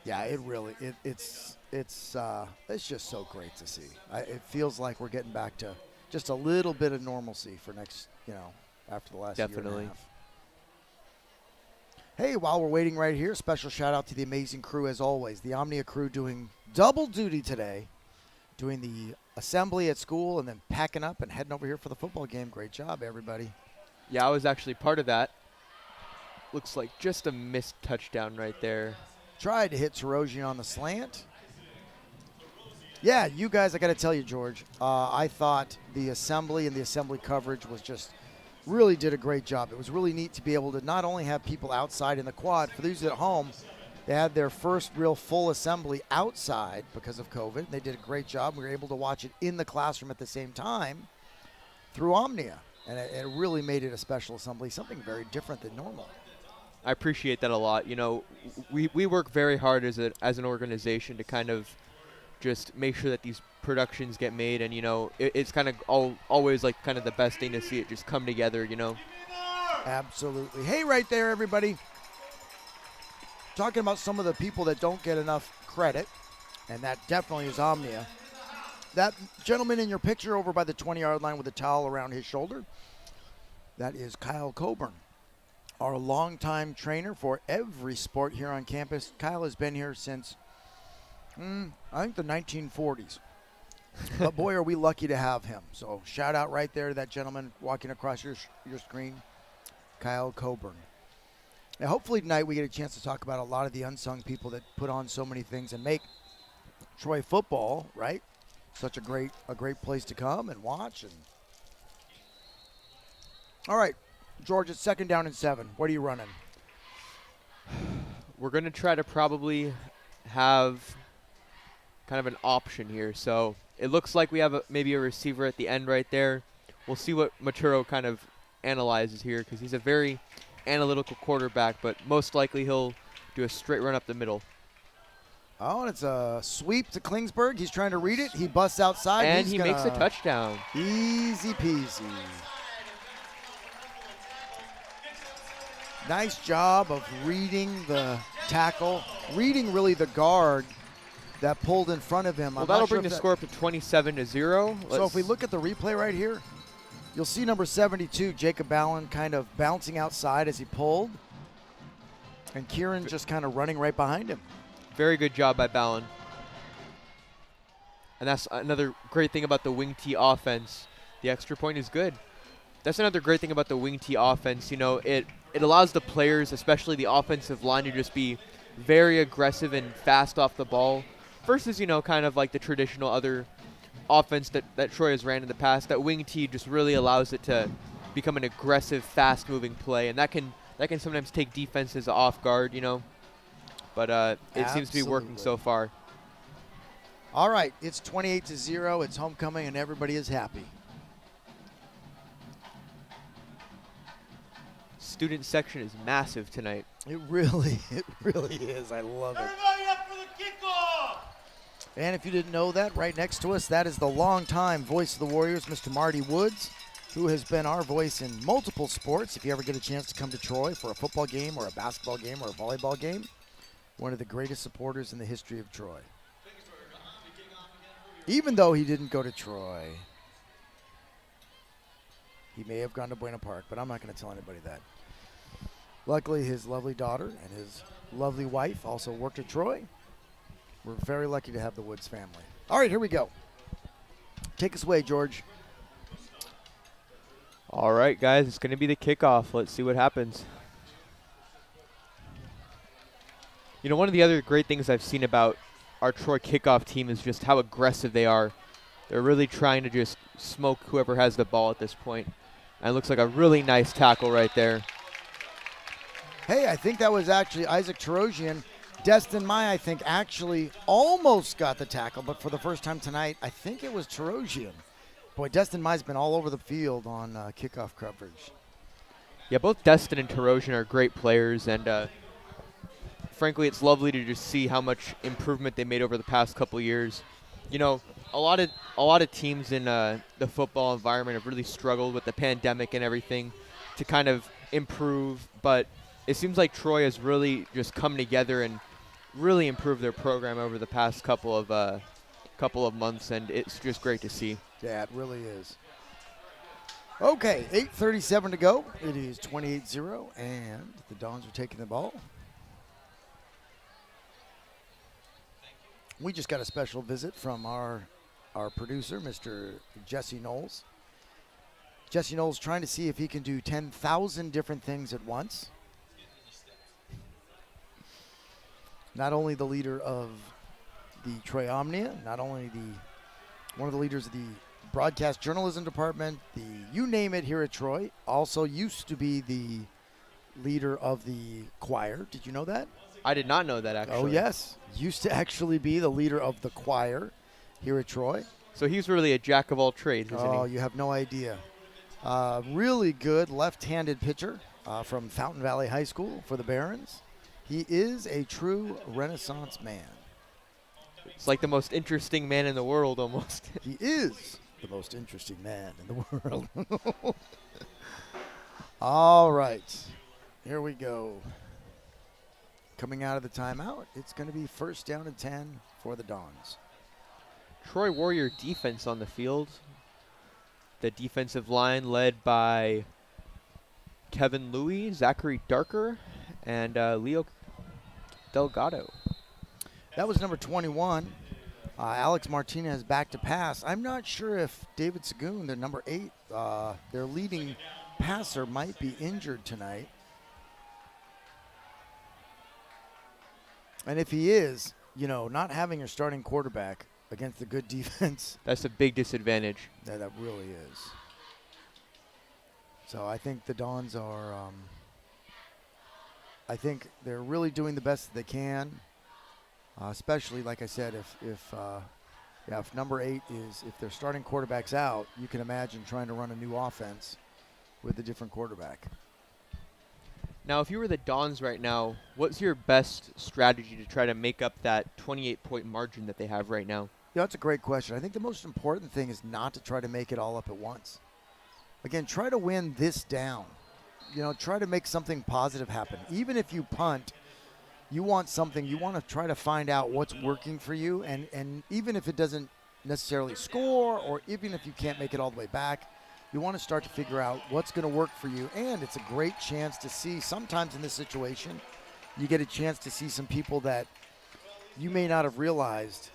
Yeah, it really it's just so great to see. It feels like we're getting back to just a little bit of normalcy for next, after the last year and Definitely. a half. Hey, while we're waiting right here, special shout out to the amazing crew as always. The Omnia crew doing double duty today, doing the assembly at school and then packing up and heading over here for the football game. Great job, everybody. Yeah, I was actually part of that. Looks like just a missed touchdown right there. Tried to hit Cerritos on the slant. Yeah, you guys, I got to tell you, George, I thought the assembly and the assembly coverage was just really did a great job. It was really neat to be able to not only have people outside in the quad. For those at home, they had their first real full assembly outside because of COVID. They did a great job. We were able to watch it in the classroom at the same time through Omnia. And it really made it a special assembly, something very different than normal. I appreciate that a lot. We work very hard as an organization to kind of just make sure that these productions get made, and it's kind of always like kind of the best thing to see it just come together. Absolutely. Hey, right there, everybody. Talking about some of the people that don't get enough credit, and that definitely is Omnia. That gentleman in your picture over by the 20-yard line with a towel around his shoulder, that is Kyle Coburn, our longtime trainer for every sport here on campus. Kyle has been here since, I think, the 1940s. But boy, are we lucky to have him. So shout out right there to that gentleman walking across your screen, Kyle Coburn. Now, hopefully tonight we get a chance to talk about a lot of the unsung people that put on so many things and make Troy football, right, such a great place to come and watch. And all right, George, it's 2nd down and 7. What are you running? We're going to try to probably have kind of an option here. So it looks like we have maybe a receiver at the end right there. We'll see what Maturo kind of analyzes here, because he's a very analytical quarterback, but most likely he'll do a straight run up the middle. Oh, and it's a sweep to Klingsburg. He's trying to read it. He busts outside. And he makes a touchdown. Easy peasy. Nice job of reading the tackle, reading really the guard that pulled in front of him. Well, that'll bring the score up to 27-0. So if we look at the replay right here, you'll see number 72, Jacob Allen, kind of bouncing outside as he pulled, and Kieran just kind of running right behind him. Very good job by Ballin. And that's another great thing about the wing T offense. The extra point is good. That's another great thing about the wing T offense. It allows the players, especially the offensive line, to just be very aggressive and fast off the ball versus, kind of like the traditional other offense that Troy has ran in the past. That wing T just really allows it to become an aggressive, fast-moving play, and that can sometimes take defenses off guard, But it seems to be working so far. All right, it's 28-0. It's homecoming, and everybody is happy. Student section is massive tonight. It really is. I love it. Everybody up for the kickoff! And if you didn't know that, right next to us, that is the longtime voice of the Warriors, Mr. Marty Woods, who has been our voice in multiple sports. If you ever get a chance to come to Troy for a football game or a basketball game or a volleyball game, one of the greatest supporters in the history of Troy. Even though he didn't go to Troy, he may have gone to Buena Park, but I'm not going to tell anybody that. Luckily, his lovely daughter and his lovely wife also worked at Troy. We're very lucky to have the Woods family. All right, here we go. Take us away, George. All right, guys, it's going to be the kickoff. Let's see what happens. One of the other great things I've seen about our Troy kickoff team is just how aggressive they are. They're really trying to just smoke whoever has the ball at this point. And it looks like a really nice tackle right there. Hey, I think that was actually Isaac Tarosian. Destin Mai, I think, actually almost got the tackle, but for the first time tonight, I think it was Tarosian. Boy, Destin Mai's been all over the field on kickoff coverage. Yeah, both Destin and Tarosian are great players, and frankly, it's lovely to just see how much improvement they made over the past couple years. You know, a lot of teams in the football environment have really struggled with the pandemic and everything to kind of improve, but it seems like Troy has really just come together and really improved their program over the past couple of months, and it's just great to see. Yeah, it really is. Okay, 8:37 to go. It is 28-0, and the Dons are taking the ball. We just got a special visit from our producer, Mr. Jesse Knowles. Jesse Knowles trying to see if he can do 10,000 different things at once. Not only the leader of the Troy Omnia, not only one of the leaders of the broadcast journalism department, you name it here at Troy, also used to be the leader of the choir. Did you know that? I did not know that, actually. Oh, yes. Used to actually be the leader of the choir here at Troy. So he's really a jack of all trades, isn't Oh, he? you have no idea. Really good left-handed pitcher from Fountain Valley High School for the Barons. He is a true Renaissance man. It's like the most interesting man in the world, almost. He is the most interesting man in the world. All right. Here we go. Coming out of the timeout, it's going to be 1st down and 10 for the Dons. Troy Warrior defense on the field. The defensive line led by Kevin Louie, Zachary Darker, and Leo Delgado. That was number 21. Alex Martinez back to pass. I'm not sure if David Sagoon, their number 8, their leading passer, might be injured tonight. And if he is, not having your starting quarterback against a good defense. That's a big disadvantage. That really is. So I think the Dons are, I think they're really doing the best that they can. Especially, like I said, if number 8 if their starting quarterback's out, you can imagine trying to run a new offense with a different quarterback. Now, if you were the Dons right now, what's your best strategy to try to make up that 28-point margin that they have right now? Yeah, that's a great question. I think the most important thing is not to try to make it all up at once. Again, try to win this down. Try to make something positive happen. Even if you punt, you want something. You want to try to find out what's working for you. And even if it doesn't necessarily score, or even if you can't make it all the way back, you want to start to figure out what's going to work for you. And it's a great chance to see, sometimes in this situation, you get a chance to see some people that you may not have realized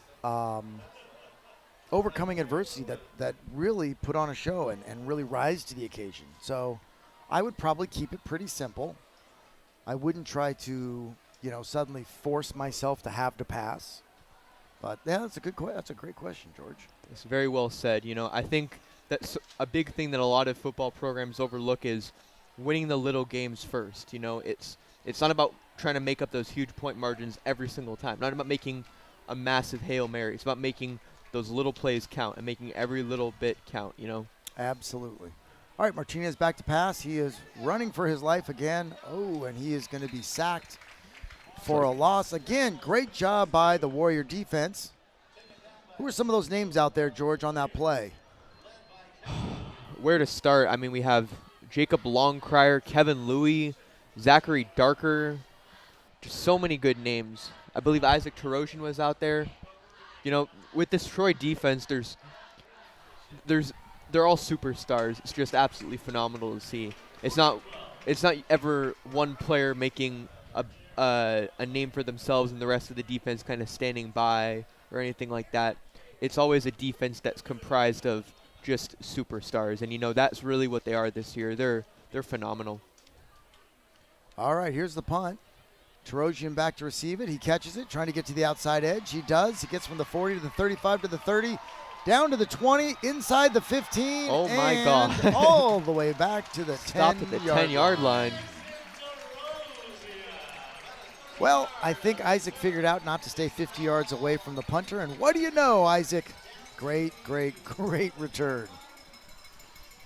overcoming adversity that really put on a show and really rise to the occasion. So I would probably keep it pretty simple. I wouldn't try to, suddenly force myself to have to pass. But yeah, that's a great question, George. It's very well said. I think that's a big thing that a lot of football programs overlook is winning the little games first. It's not about trying to make up those huge point margins every single time. Not about making a massive Hail Mary. It's about making those little plays count and making every little bit count, Absolutely. All right, Martinez back to pass. He is running for his life again. Oh, and he is going to be sacked for a loss. Again, great job by the Warrior defense. Who are some of those names out there, George, on that play? Where to start? I mean, we have Jacob Longcrier, Kevin Louie, Zachary Darker. Just so many good names. I believe Isaac Tarosian was out there. With this Troy defense, they're all superstars. It's just absolutely phenomenal to see. It's not ever one player making a name for themselves and the rest of the defense kind of standing by or anything like that. It's always a defense that's comprised of just superstars, and that's really what they are this year. They're phenomenal. All right, here's the punt. Tarosian back to receive it. He catches it, trying to get to the outside edge. He does. He gets from the 40 to the 35 to the 30. Down to the 20, inside the 15. Oh, my and God. all the way back to the 10-yard Stopped at the 10-yard line. Well, I think Isaac figured out not to stay 50 yards away from the punter. And what do you know, Isaac? Great, great, great return.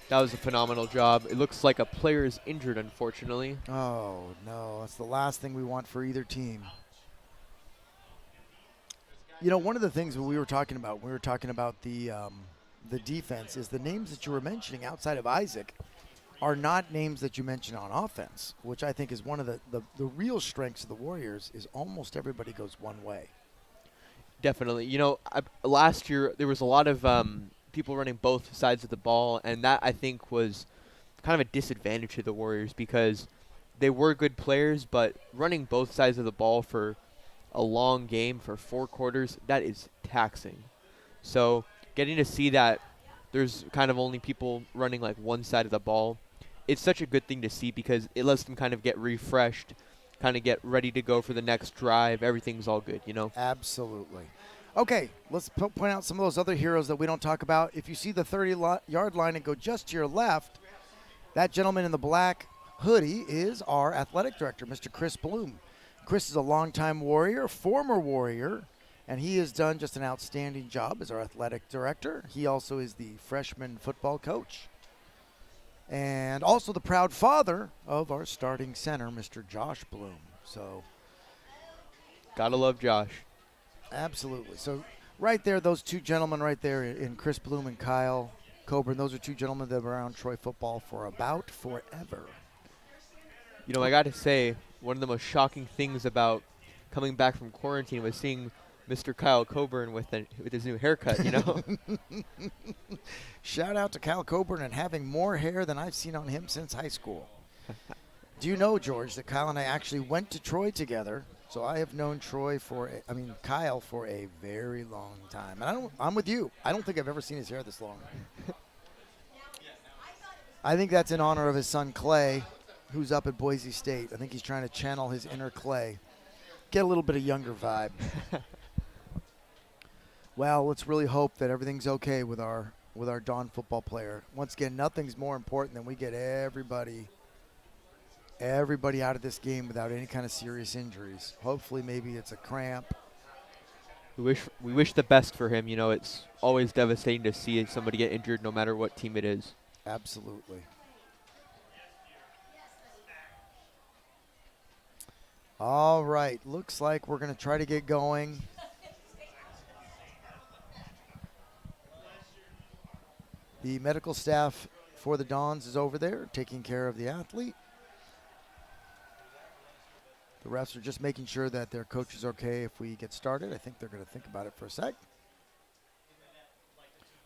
That was a phenomenal job. It looks like a player is injured, unfortunately. Oh, no. That's the last thing we want for either team. You know, one of the things we were talking about the defense is the names that you were mentioning outside of Isaac are not names that you mention on offense, which I think is one of the real strengths of the Warriors is almost everybody goes one way. Definitely. You know, last year there was a lot of people running both sides of the ball, and that I think was kind of a disadvantage to the Warriors because they were good players, but running both sides of the ball for a long game for 4 quarters, that is taxing. So getting to see that there's kind of only people running like one side of the ball, it's such a good thing to see because it lets them kind of get refreshed, kind of get ready to go for the next drive. Everything's all good, you know? Absolutely. Okay, let's point out some of those other heroes that we don't talk about. If you see the 30-yard line and go just to your left, that gentleman in the black hoodie is our athletic director, Mr. Chris Bloom. Chris is a longtime Warrior, former Warrior, and he has done just an outstanding job as our athletic director. He also is the freshman football coach and also the proud father of our starting center, Mr. Josh Bloom. So, Gotta love Josh. absolutely. So right there, those two gentlemen right there in Chris Bloom and Kyle Coburn, those are two gentlemen that have been around Troy football for about forever. You know, I got to say, one of the most shocking things about coming back from quarantine was seeing Mr. Kyle Coburn with his new haircut, you know? Shout out to Kyle Coburn and having more hair than I've seen on him since high school. Do you know, George, that Kyle and I actually went to Troy together? So I have known Kyle for a very long time. And I'm with you. I don't think I've ever seen his hair this long. I think that's in honor of his son Clay, who's up at Boise State. I think he's trying to channel his inner Clay. Get a little bit of younger vibe. Well, let's really hope that everything's okay with our Dawn football player. Once again, nothing's more important than we get everybody out of this game without any kind of serious injuries. Hopefully maybe it's a cramp. We wish the best for him. You know, it's always devastating to see somebody get injured no matter what team it is. Absolutely. All right, looks like we're going to try to get going. The medical staff for the Dons is over there taking care of the athlete. The refs are just making sure that their coach is okay if we get started. I think they're going to think about it for a sec.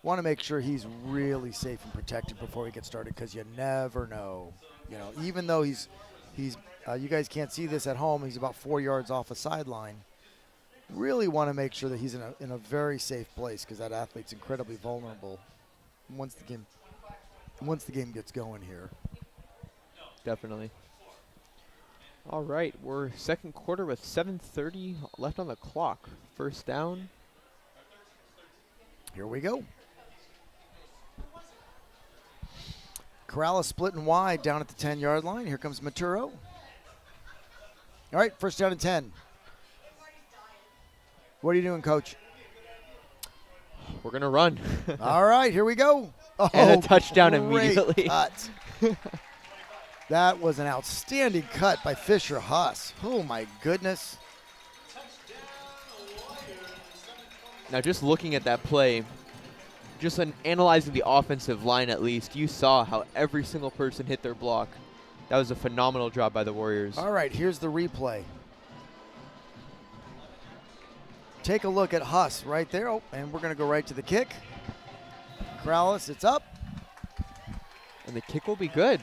Want to make sure he's really safe and protected before we get started because you never know. You know, even though he's you guys can't see this at home, he's about 4 yards off a sideline. Really want to make sure that he's in a very safe place because that athlete's incredibly vulnerable once the game gets going here. Definitely. All right, we're second quarter with 7:30 left on the clock. First down. Here we go. Corrales splitting wide down at the 10-yard line. Here comes Maturo. All right, first down and 10. What are you doing, Coach? We're going to run. All right, here we go. Oh, and a touchdown great immediately. Cut. That was an outstanding cut by Fisher Huss. Oh, my goodness. Now, just looking at that play, just analyzing the offensive line at least, you saw how every single person hit their block. That was a phenomenal job by the Warriors. All right, here's the replay. Take a look at Huss right there. Oh, and we're going to go right to the kick. Corrales, it's up. And the kick will be good.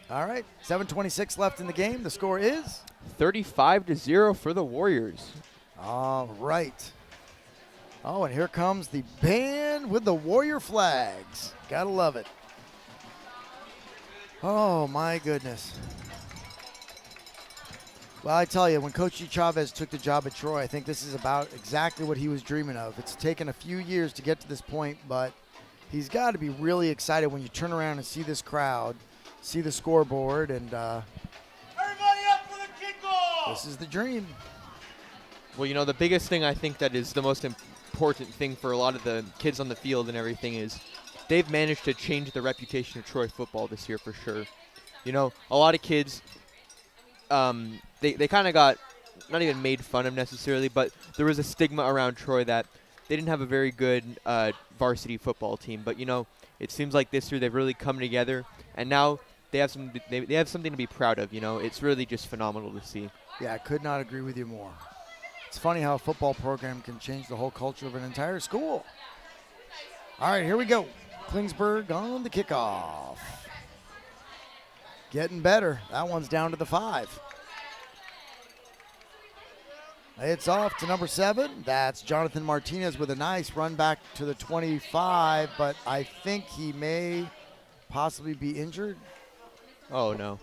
All right, 7:26 left in the game. The score is 35-0 for the Warriors. all right. Oh, and here comes the band with the Warrior flags. Gotta love it. Oh, my goodness. Well, I tell you, when Coach Chavez took the job at Troy, I think this is about exactly what he was dreaming of. It's taken a few years to get to this point, but he's got to be really excited when you turn around and see this crowd, see the scoreboard, and Everybody up for the kickoff! this is the dream. Well, the biggest thing I think that is the most important thing for a lot of the kids on the field and everything is they've managed to change the reputation of Troy football this year for sure. A lot of kids, they kind of got not even made fun of necessarily, but there was a stigma around Troy that they didn't have a very good varsity football team. But, it seems like this year they've really come together, and now they have something to be proud of. It's really just phenomenal to see. Yeah, I could not agree with you more. It's funny how a football program can change the whole culture of an entire school. All right, here we go. Klingsburg on the kickoff. Getting better. That one's down to the 5. It's off to number 7. That's Jonathan Martinez with a nice run back to the 25, but I think he may possibly be injured. Oh, no.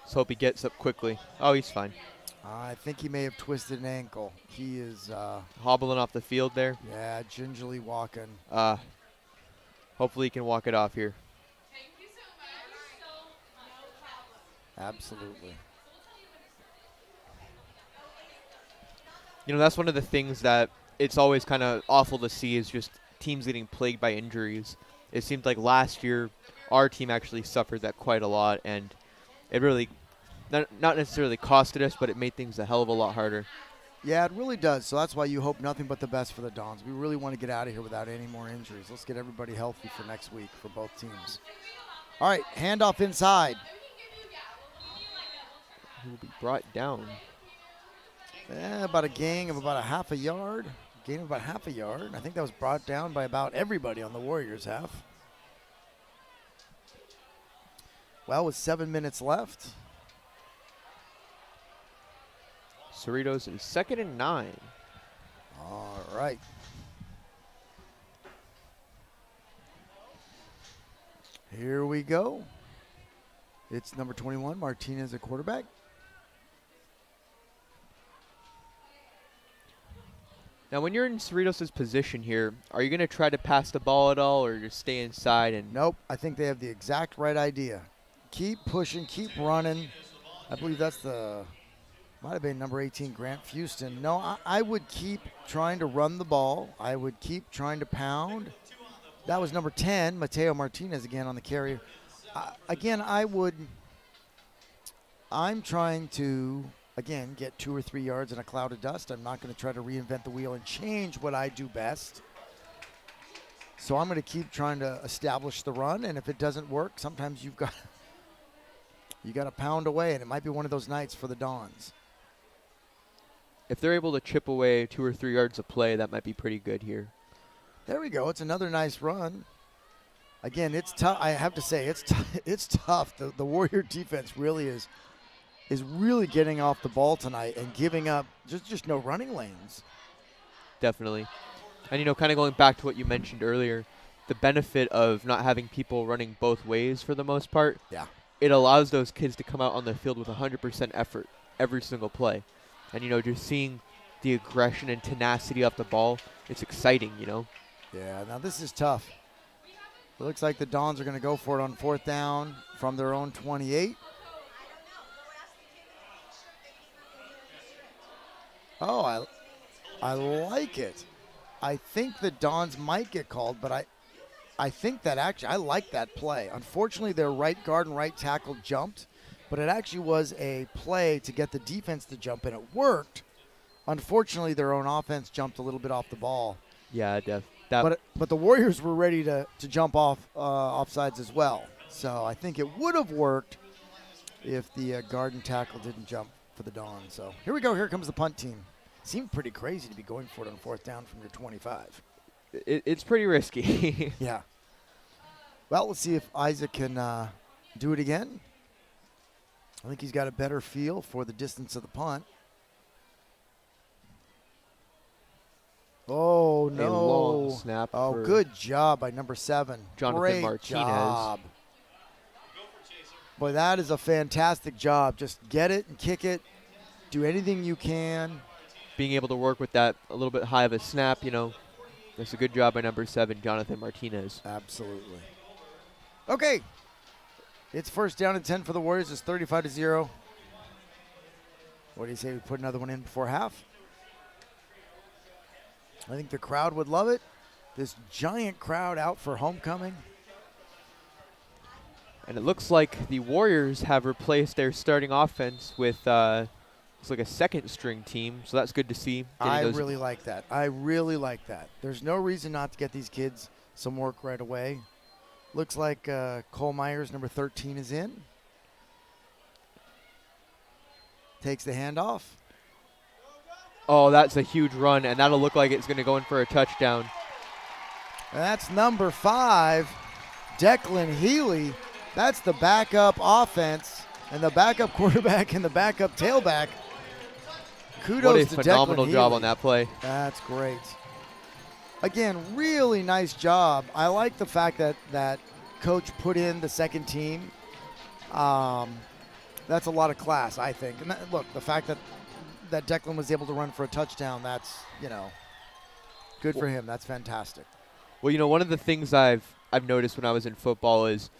Let's hope he gets up quickly. Oh, he's fine. I think he may have twisted an ankle. He is, Hobbling off the field there. yeah, gingerly walking. Hopefully he can walk it off here. Absolutely. That's one of the things that it's always kind of awful to see is just teams getting plagued by injuries. It seemed like last year our team actually suffered that quite a lot, and it really not necessarily costed us, but it made things a hell of a lot harder. Yeah, it really does. So that's why you hope nothing but the best for the Dons. We really want to get out of here without any more injuries. Let's get everybody healthy for next week for both teams. All right, handoff inside. He will be brought down. About a gain of about a half a yard. Gain of about half a yard. And I think that was brought down by about everybody on the Warriors half. Well, with 7 minutes left. Cerritos is 2nd and 9. All right. Here we go. It's number 21, Martinez at quarterback. Now, when you're in Cerritos' position here, are you going to try to pass the ball at all or just stay inside? And Nope. I think they have the exact right idea. Keep pushing, keep running. I believe that's might have been number 18, Grant Fuston. No, I would keep trying to run the ball. I would keep trying to pound. That was number 10, Mateo Martinez again on the carry. I'm trying to, again, get 2 or 3 yards in a cloud of dust. I'm not going to try to reinvent the wheel and change what I do best. So I'm going to keep trying to establish the run, and if it doesn't work, sometimes you got to pound away, and it might be one of those nights for the Dons. if they're able to chip away 2 or 3 yards of play, that might be pretty good here. There we go. It's another nice run. Again, it's tough. I have to say, it's tough. The Warrior defense really is really getting off the ball tonight and giving up just no running lanes. Definitely. And, kind of going back to what you mentioned earlier, the benefit of not having people running both ways for the most part. Yeah. It allows those kids to come out on the field with 100% effort every single play. And, just seeing the aggression and tenacity off the ball, it's exciting, Yeah, now this is tough. It looks like the Dons are going to go for it on 4th down from their own 28. Oh, I like it. I think the Dons might get called, but I think that actually, I like that play. Unfortunately, their right guard and right tackle jumped, but it actually was a play to get the defense to jump, and it worked. Unfortunately, their own offense jumped a little bit off the ball. Yeah, But the Warriors were ready to jump off offsides as well. So I think it would have worked if the guard and tackle didn't jump for the Dons. So here we go. Here comes the punt team. Seemed pretty crazy to be going for it on 4th down from your 25. It's pretty risky. Yeah. Well, let's see if Isaac can do it again. I think he's got a better feel for the distance of the punt. Oh, no. A long snap. Oh, for good job by number 7. Jonathan Great Martinez. job. Boy, that is a fantastic job. Just get it and kick it. Do anything you can. Being able to work with that a little bit high of a snap, that's a good job by number 7, Jonathan Martinez. Absolutely. Okay. It's first down and 10 for the Warriors. It's 35-0. What do you say we put another one in before half? I think the crowd would love it. This giant crowd out for homecoming. And it looks like the Warriors have replaced their starting offense with it's like a second-string team, so that's good to see. I really like that. I really like that. There's no reason not to get these kids some work right away. Looks like Cole Myers, number 13, is in. Takes the handoff. Oh, that's a huge run, and that'll look like it's going to go in for a touchdown. And that's number 5, Declan Healy. That's the backup offense and the backup quarterback and the backup tailback. Kudos what a to phenomenal Declan job Healy. on that play. That's great. Again, really nice job. I like the fact that Coach put in the second team. That's a lot of class, I think. And look, the fact that Declan was able to run for a touchdown, that's, good for him. That's fantastic. Well, one of the things I've noticed when I was in football is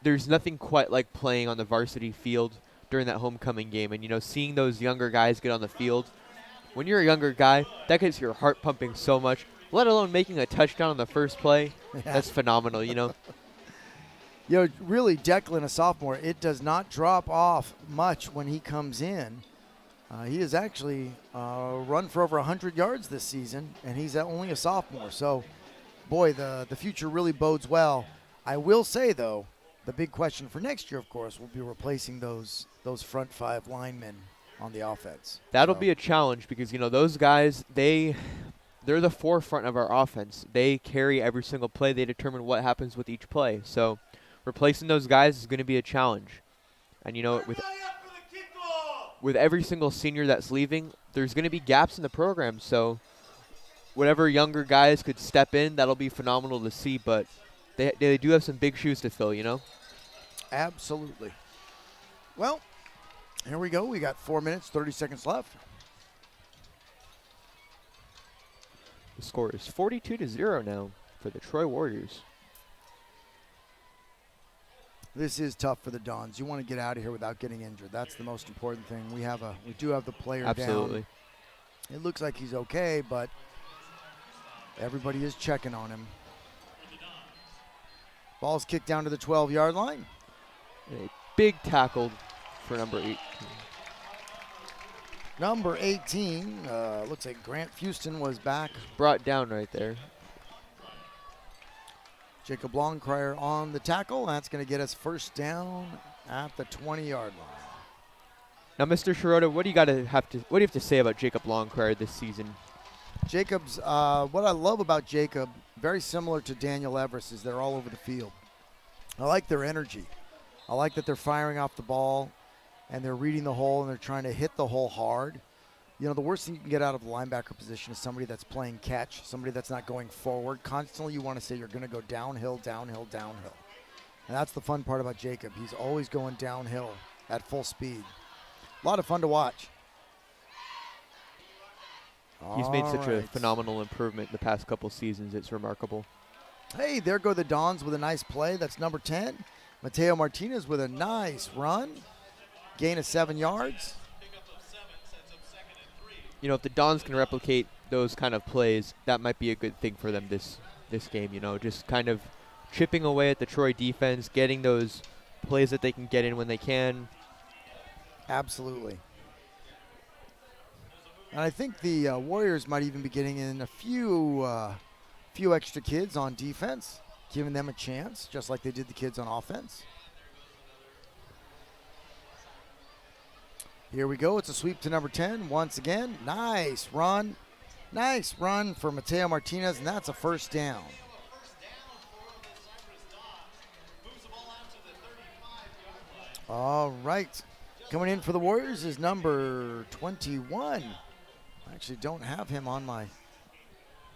there's nothing quite like playing on the varsity field during that homecoming game. And, seeing those younger guys get on the field, when you're a younger guy, that gets your heart pumping so much, let alone making a touchdown on the first play. Yeah. That's phenomenal, Really, Declan, a sophomore, it does not drop off much when he comes in. He has actually run for over 100 yards this season, and he's only a sophomore. So, boy, the future really bodes well. I will say, though, the big question for next year, of course, will be replacing those front 5 linemen on the offense. That'll be a challenge because, those guys, they're the forefront of our offense. They carry every single play. They determine what happens with each play. So replacing those guys is going to be a challenge. And, with every single senior that's leaving, there's going to be gaps in the program. So whatever younger guys could step in, that'll be phenomenal to see. But they do have some big shoes to fill, Absolutely. Well, here we go. We got 4 minutes, 30 seconds left. The score is 42-0 now for the Troy Warriors. This is tough for the Dons. You want to get out of here without getting injured. That's the most important thing. We do have the player Absolutely. down. It looks like he's okay, but everybody is checking on him. Ball's kicked down to the 12-yard line. A big tackle for number 18. Number 18, looks like Grant Houston was back. Brought down right there. Jacob Longcrier on the tackle. That's going to get us first down at the 20-yard line. Now, Mr. Cerritos, what do you have to say about Jacob Longcrier this season? Jacob's, what I love about Jacob, very similar to Daniel Everest, is they're all over the field. I like their energy. I like that they're firing off the ball and they're reading the hole and they're trying to hit the hole hard. The worst thing you can get out of the linebacker position is somebody that's playing catch, somebody that's not going forward. Constantly you want to say you're going to go downhill, downhill, downhill. And that's the fun part about Jacob. He's always going downhill at full speed. A lot of fun to watch. He's made such a phenomenal improvement the past couple seasons. It's remarkable. Hey, there go the Dons with a nice play. That's number 10. Mateo Martinez with a nice run. Gain of 7 yards. If the Dons can replicate those kind of plays, that might be a good thing for them this game. Just kind of chipping away at the Troy defense, getting those plays that they can get in when they can. Absolutely. And I think the Warriors might even be getting in a few extra kids on defense, giving them a chance, just like they did the kids on offense. Here we go. It's a sweep to number 10 once again. Nice run. Nice run for Mateo Martinez, and that's a first down. All right. Coming in for the Warriors is number 21. I actually don't have him on my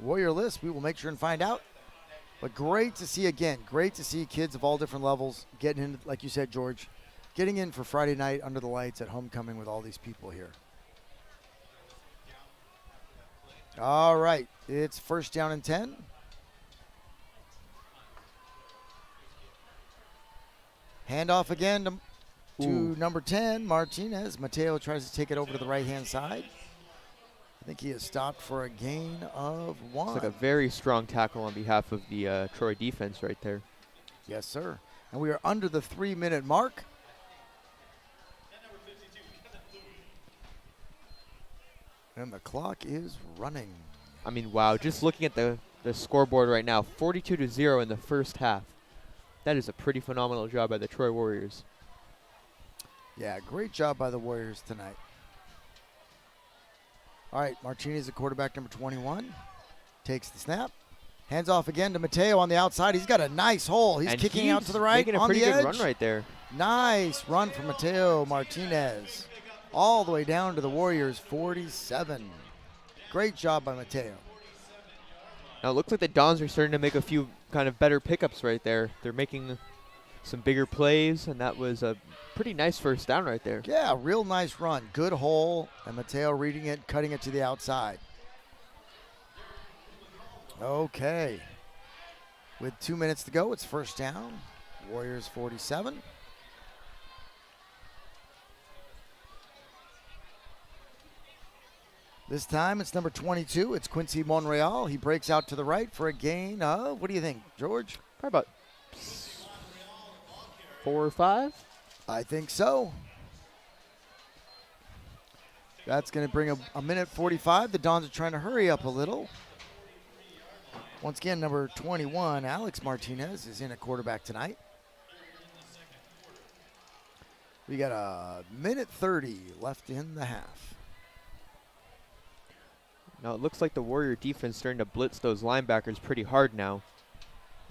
Warrior list. We will make sure and find out. But great to see, again, great to see kids of all different levels getting in, like you said, George, getting in for Friday night under the lights at homecoming with all these people here. All right, it's first down and 10. Handoff again to number 10, Martinez. Mateo tries to take it over to the right-hand side. I think he is stopped for a gain of 1. It's like a very strong tackle on behalf of the Troy defense right there. Yes, sir. And we are under the 3-minute mark. And the clock is running. I mean, wow, just looking at the scoreboard right now, 42-0 in the first half. That is a pretty phenomenal job by the Troy Warriors. Yeah, great job by the Warriors tonight. All right, Martinez, the quarterback, number 21, takes the snap. Hands off again to Mateo on the outside. He's got a nice hole. He's kicking out to the right making a on pretty the good edge. run right there. Nice run from Mateo Martinez. All the way down to the Warriors' 47. Great job by Mateo. Now it looks like the Dons are starting to make a few kind of better pickups right there. They're making some bigger plays, and that was a pretty nice first down right there. Yeah, real nice run. Good hole, and Mateo reading it, cutting it to the outside. Okay. With 2 minutes to go, it's first down. Warriors 47. This time it's number 22. It's Quincy Monreal. He breaks out to the right for a gain of, what do you think, George? Probably about 4 or 5. I think so. That's going to bring a minute 45. The Dons are trying to hurry up a little. Once again, number 21, Alex Martinez, is in at quarterback tonight. We got a minute 30 left in the half. Now it looks like the Warrior defense starting to blitz those linebackers pretty hard now.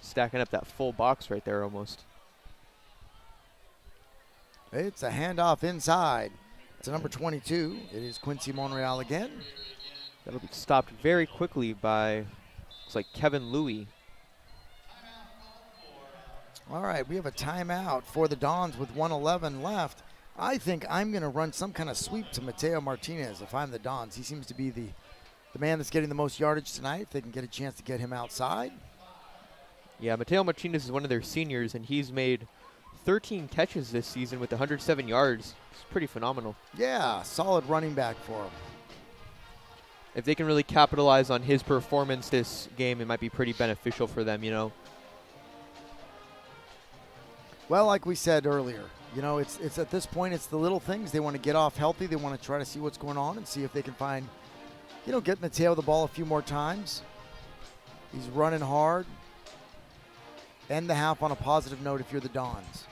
Stacking up that full box right there almost. It's a handoff inside. It's a number 22. It is Quincy Monreal again. That'll be stopped very quickly by, looks like Kevin Louie. All right, we have a timeout for the Dons with 1:11 left. I think I'm going to run some kind of sweep to Mateo Martinez if I'm the Dons. He seems to be the man that's getting the most yardage tonight. If they can get a chance to get him outside. Yeah, Mateo Martinez is one of their seniors, and he's made 13 catches this season with 107 yards. It's pretty phenomenal. Yeah, solid running back for him. If they can really capitalize on his performance this game, it might be pretty beneficial for them, you know. Well, like we said earlier, you know, it's at this point, it's the little things. They want to get off healthy. They want to try to see what's going on and see if they can find, you know, get Mateo the ball a few more times. He's running hard. End the half on a positive note if you're the Dons.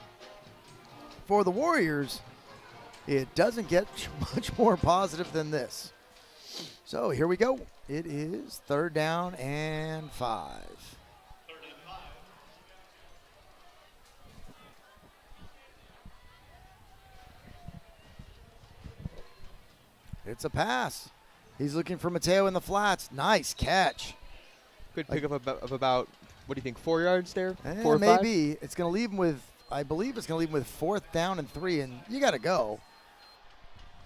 For the Warriors, it doesn't get much more positive than this. So here we go. It is 3rd down and 5. It's a pass. He's looking for Mateo in the flats. Nice catch. Good pickup of about, what do you think, 4 yards there? 4 or 5? Maybe. It's going to leave him with, I believe it's going to leave him with 4th down and 3, and you got to go.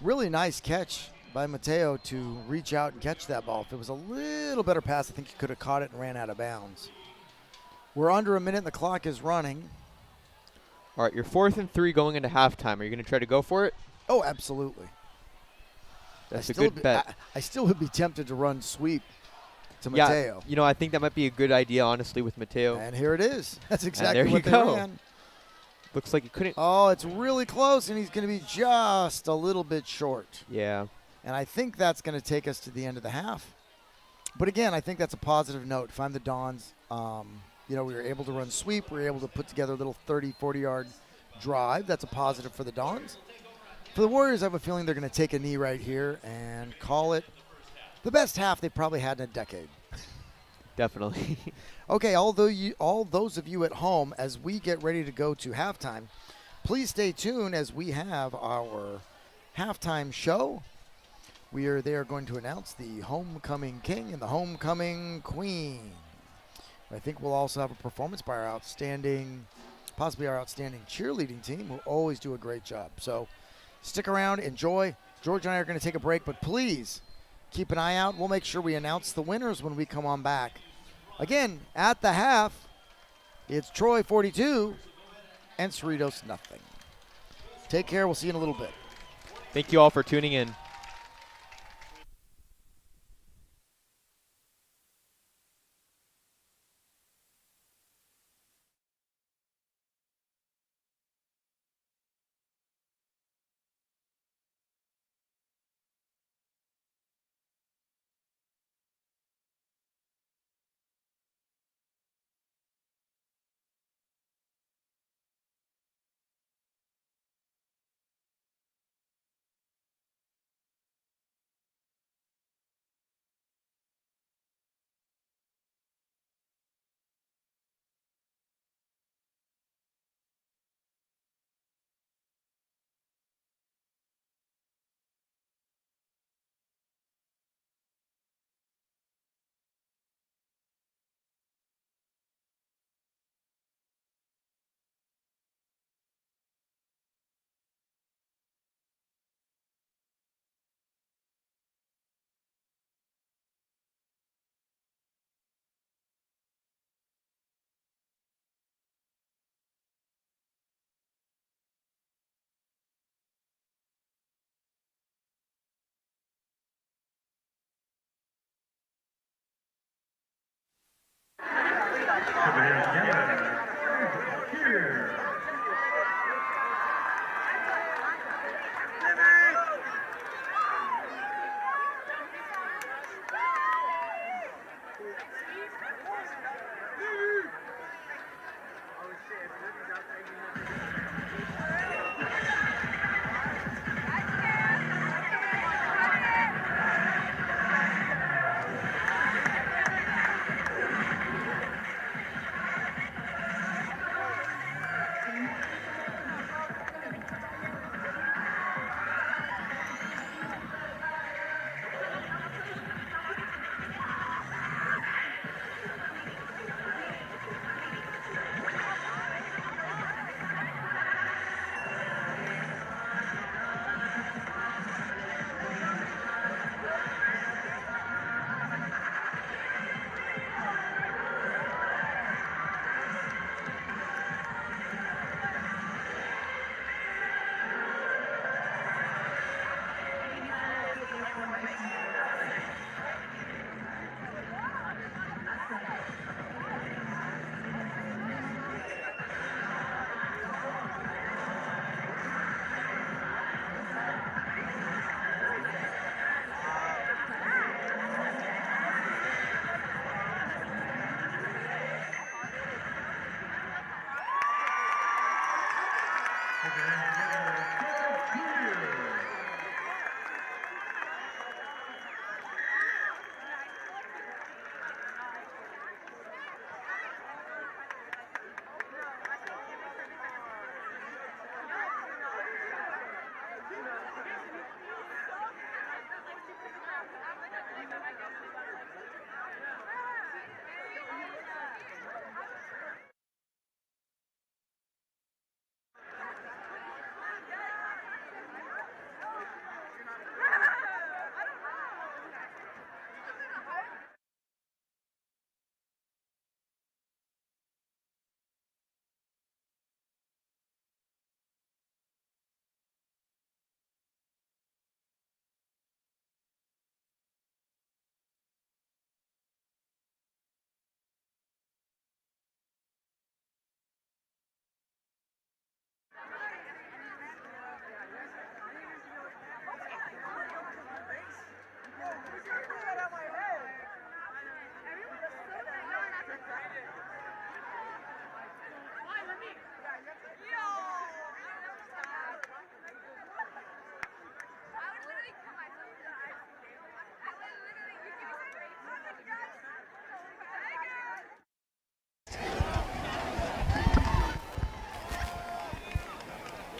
Really nice catch by Mateo to reach out and catch that ball. If it was a little better pass, I think he could have caught it and ran out of bounds. We're under a minute and the clock is running. All right, you're 4th and 3 going into halftime. Are you going to try to go for it? Oh, absolutely. That's a good bet. I still would be tempted to run sweep to Yeah, Mateo. you know, I think that might be a good idea, honestly, with Mateo. And here it is. That's exactly there you what they go. ran. Looks like he couldn't. Oh, it's really close, and he's going to be just a little bit short. Yeah. And I think that's going to take us to the end of the half. But again, I think that's a positive note. If I'm the Dons, you know, we were able to run sweep. We were able to put together a little 30, 40-yard drive. That's a positive for the Dons. For the Warriors, I have a feeling they're going to take a knee right here and call it the best half they've probably had in a decade. Definitely. Okay, all those of you at home, as we get ready to go to halftime, please stay tuned as we have our halftime show. They are going to announce the homecoming king and the homecoming queen. I think we'll also have a performance by our outstanding possibly our outstanding cheerleading team, who always do a great job. So stick around, enjoy. George and I are going to take a break, but please keep an eye out. We'll make sure we announce the winners when we come on back. Again, at the half, it's Troy 42 and Cerritos nothing. Take care. We'll see you in a little bit. Thank you all for tuning in.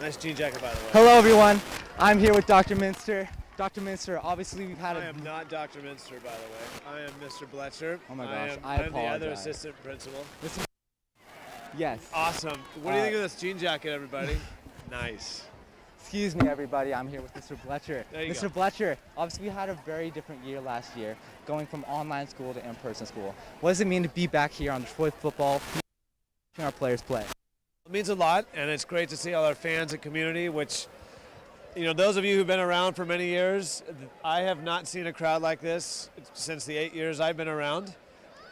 Nice jean jacket, by the way. Hello, everyone. I'm here with Dr. Minster. Dr. Minster, obviously we've had I am not Dr. Minster, by the way. I am Mr. Bletcher. Oh my gosh, I'm the apologize. other assistant principal. Yes. Awesome. What do you think of this jean jacket, everybody? Nice. Excuse me, everybody. I'm here with Mr. Bletcher. There you Mr. go. Bletcher, obviously we had a very different year last year, going from online school to in-person school. What does it mean to be back here on Detroit football, watching our players play? It means a lot, and it's great to see all our fans and community, which, you know, those of you who've been around for many years, I have not seen a crowd like this since the 8 years I've been around.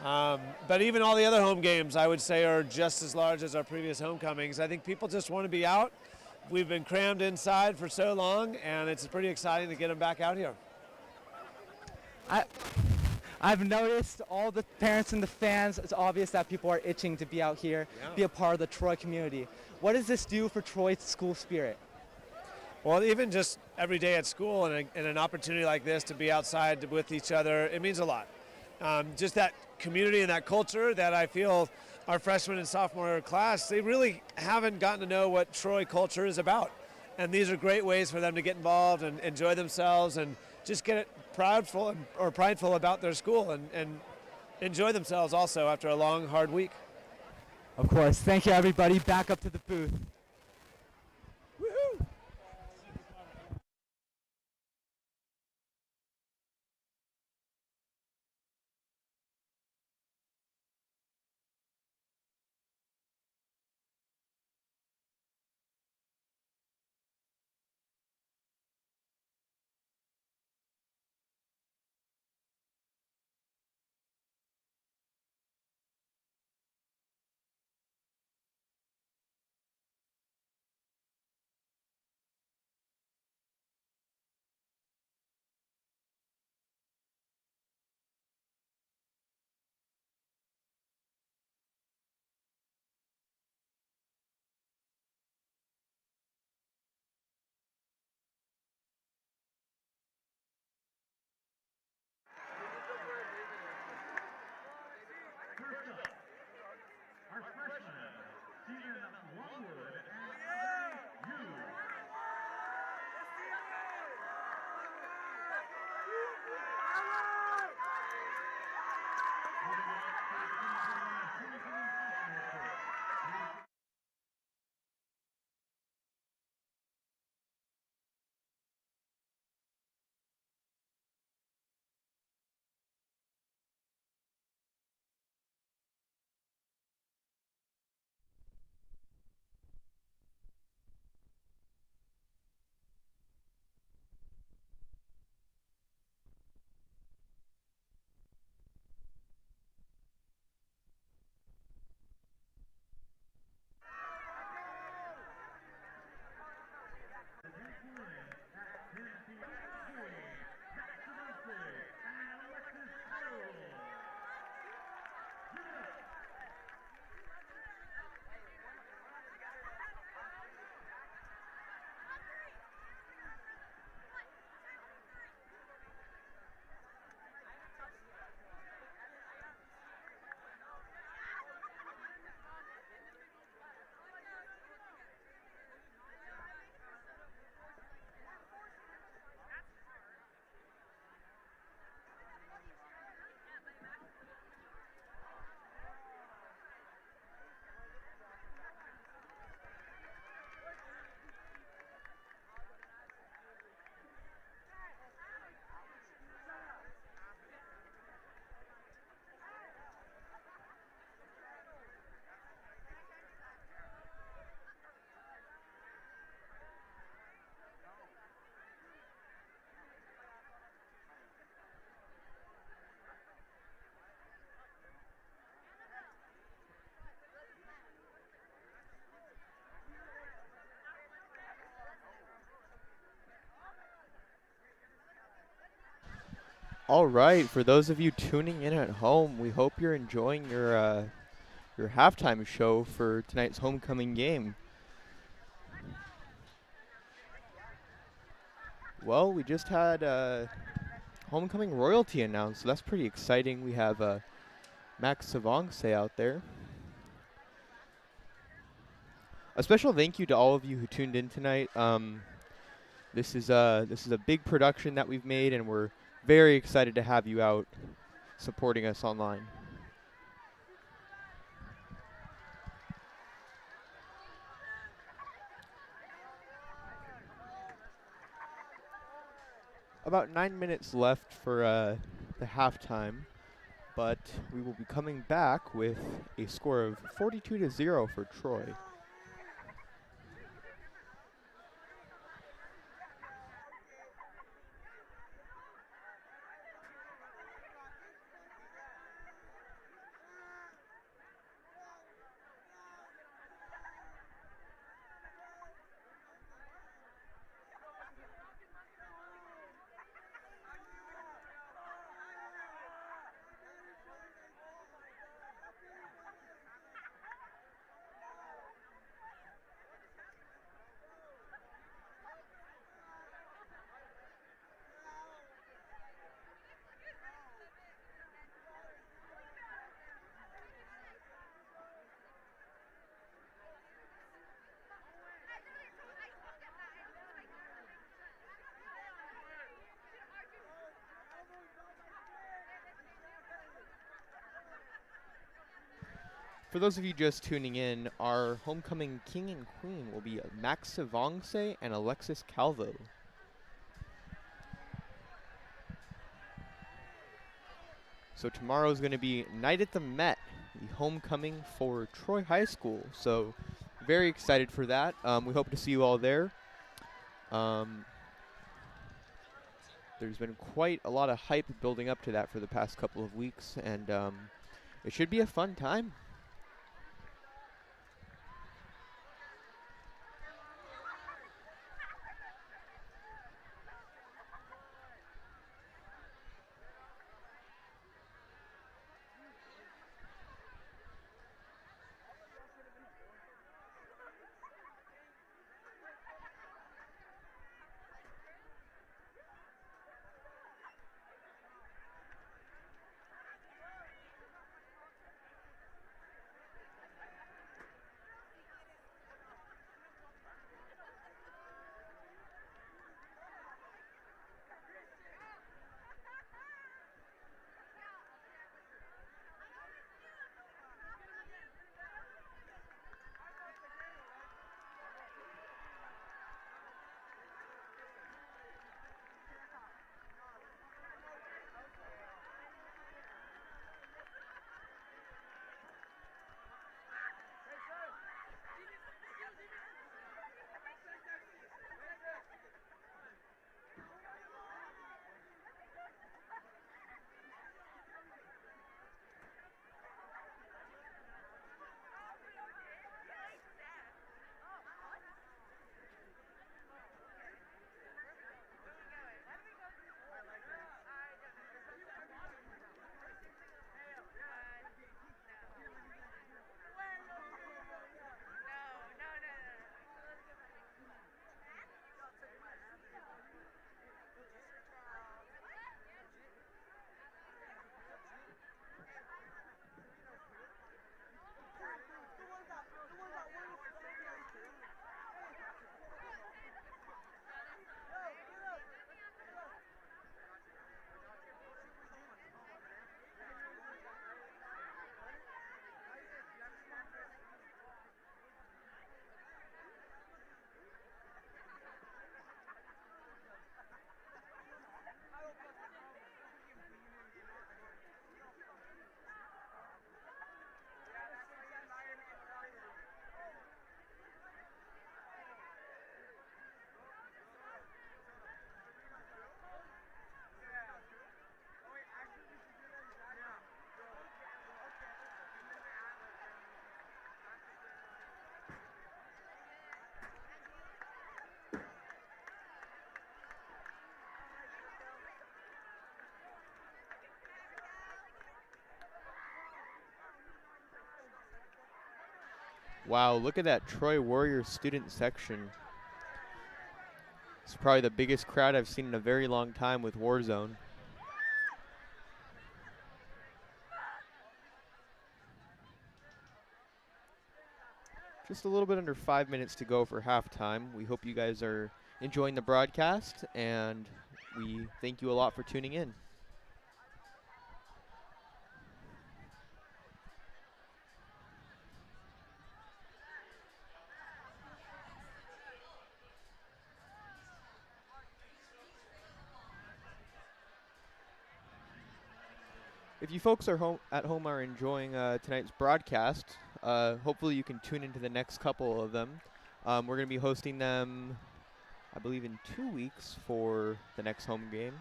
But even all the other home games, I would say, are just as large as our previous homecomings. I think people just want to be out. We've been crammed inside for so long, and it's pretty exciting to get them back out here. I've noticed all the parents and the fans, it's obvious that people are itching to be out here, be a part of the Troy community. What does this do for Troy's school spirit? Well, even just every day at school and an opportunity like this to be outside with each other, it means a lot. Just that community and that culture that I feel our freshman and sophomore class, they really haven't gotten to know what Troy culture is about. And these are great ways for them to get involved and enjoy themselves and just get prideful about their school and enjoy themselves also after a long, hard week. Of course. Thank you, everybody. Back up to the booth. Woohoo! All right, for those of you tuning in at home, we hope you're enjoying your halftime show for tonight's homecoming game. Well, we just had homecoming royalty announced, so that's pretty exciting. We have Max Savongse out there. A special thank you to all of you who tuned in tonight. This is a big production that we've made, and we're very excited to have you out supporting us online. about 9 minutes left for the halftime, but we will be coming back with a score of 42-0 for Troy. For those of you just tuning in, our homecoming king and queen will be Max Savongse and Alexis Calvo. So tomorrow is going to be Night at the Met, the homecoming for Troy High School. So very excited for that. We hope to see you all there. There's been quite a lot of hype building up to that for the past couple of weeks, and it should be a fun time. Wow, look at that Troy Warriors student section. It's probably the biggest crowd I've seen in a very long time with Warzone. Just a little bit under 5 minutes to go for halftime. We hope you guys are enjoying the broadcast, and we thank you a lot for tuning in. If you folks are at home are enjoying tonight's broadcast, hopefully you can tune into the next couple of them. We're going to be hosting them, I believe, in 2 weeks for the next home game.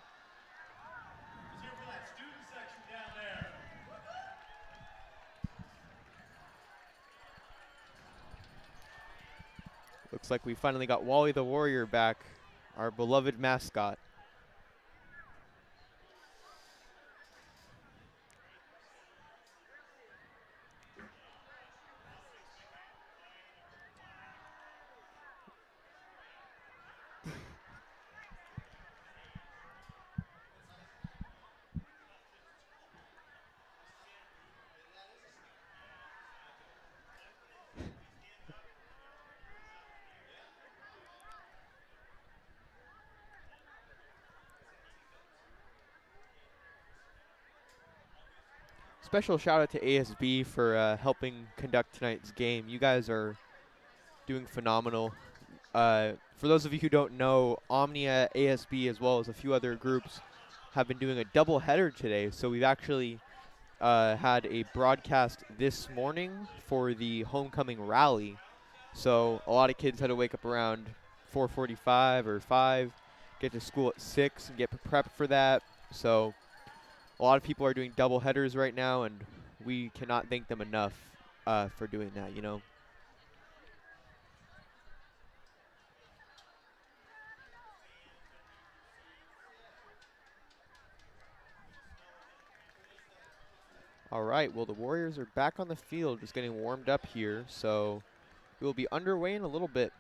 Who's here for that student section down there? Looks like we finally got Wally the Warrior back, our beloved mascot. Special shout out to ASB for helping conduct tonight's game. You guys are doing phenomenal. For those of you who don't know, Omnia, ASB, as well as a few other groups have been doing a double header today. So we've actually had a broadcast this morning for the homecoming rally. So a lot of kids had to wake up around 4:45 or 5, get to school at 6 and get prepped for that. So a lot of people are doing double headers right now, and we cannot thank them enough for doing that, you know. All right, well, the Warriors are back on the field, just getting warmed up here, so we'll be underway in a little bit.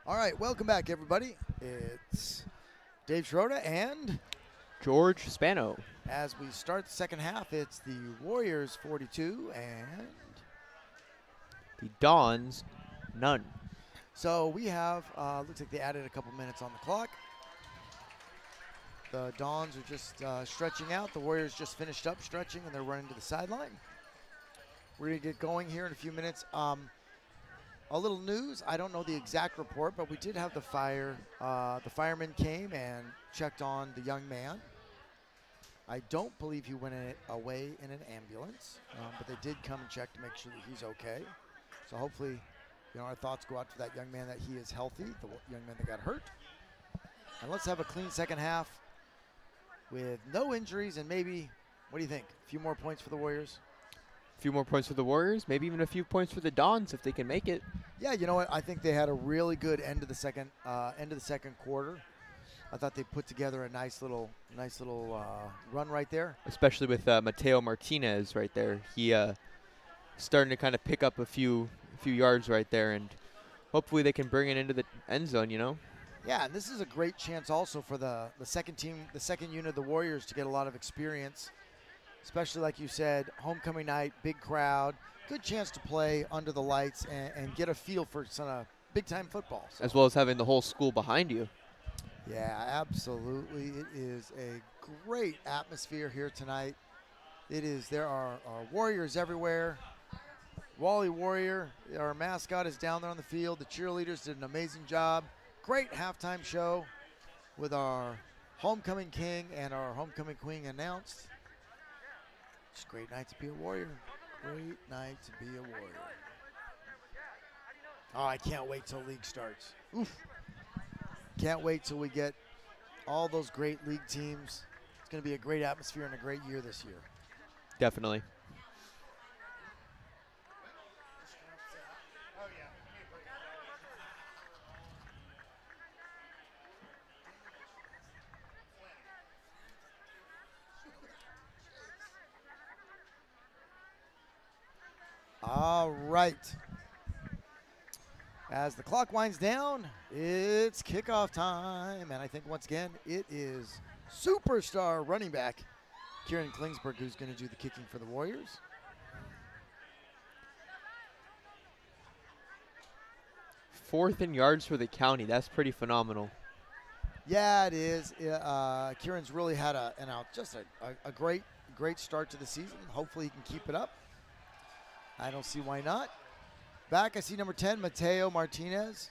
All right, welcome back, everybody. It's Dave Schroeder, and George Spano. as we start the second half, it's the Warriors 42, and The Dons, none. so we have, looks like they added a couple minutes on the clock. The Dons are just stretching out. The Warriors just finished up stretching, and they're running to the sideline. We're going to get going here in a few minutes. a little news. I don't know the exact report, but we did have the fireman came and checked on the young man. I don't believe he went away in an ambulance, but they did come and check to make sure that he's okay. So hopefully, our thoughts go out to that young man that he is healthy, the young man that got hurt. And let's have a clean second half with no injuries and maybe, what do you think, a few more points for the Warriors? A few more points for the Warriors, maybe even a few points for the Dons if they can make it. Yeah, you know what? I think they had a really good end of the second quarter. I thought they put together a nice little run right there. Especially with Mateo Martinez right there. He starting to kind of pick up a few yards right there, and hopefully they can bring it into the end zone, Yeah, and this is a great chance also for the second team, the second unit of the Warriors to get a lot of experience, especially like you said, homecoming night, big crowd, good chance to play under the lights and get a feel for some big-time football. So. As well as having the whole school behind you. Yeah, absolutely. It is a great atmosphere here tonight. There are Warriors everywhere. Wally Warrior, our mascot, is down there on the field. The cheerleaders did an amazing job. Great halftime show with our homecoming king and our homecoming queen announced. It's a great night to be a Warrior. Great night to be a Warrior. Oh, I can't wait till league starts. Oof. Can't wait till we get all those great league teams. It's going to be a great atmosphere and a great year this year. Definitely. All right. As the clock winds down, it's kickoff time. And I think once again, it is superstar running back Kieran Klingsberg who's going to do the kicking for the Warriors. Fourth in yards for the county. That's pretty phenomenal. Yeah, it is. Kieran's really had a great start to the season. Hopefully he can keep it up. I don't see why not. Back, I see number 10, Mateo Martinez.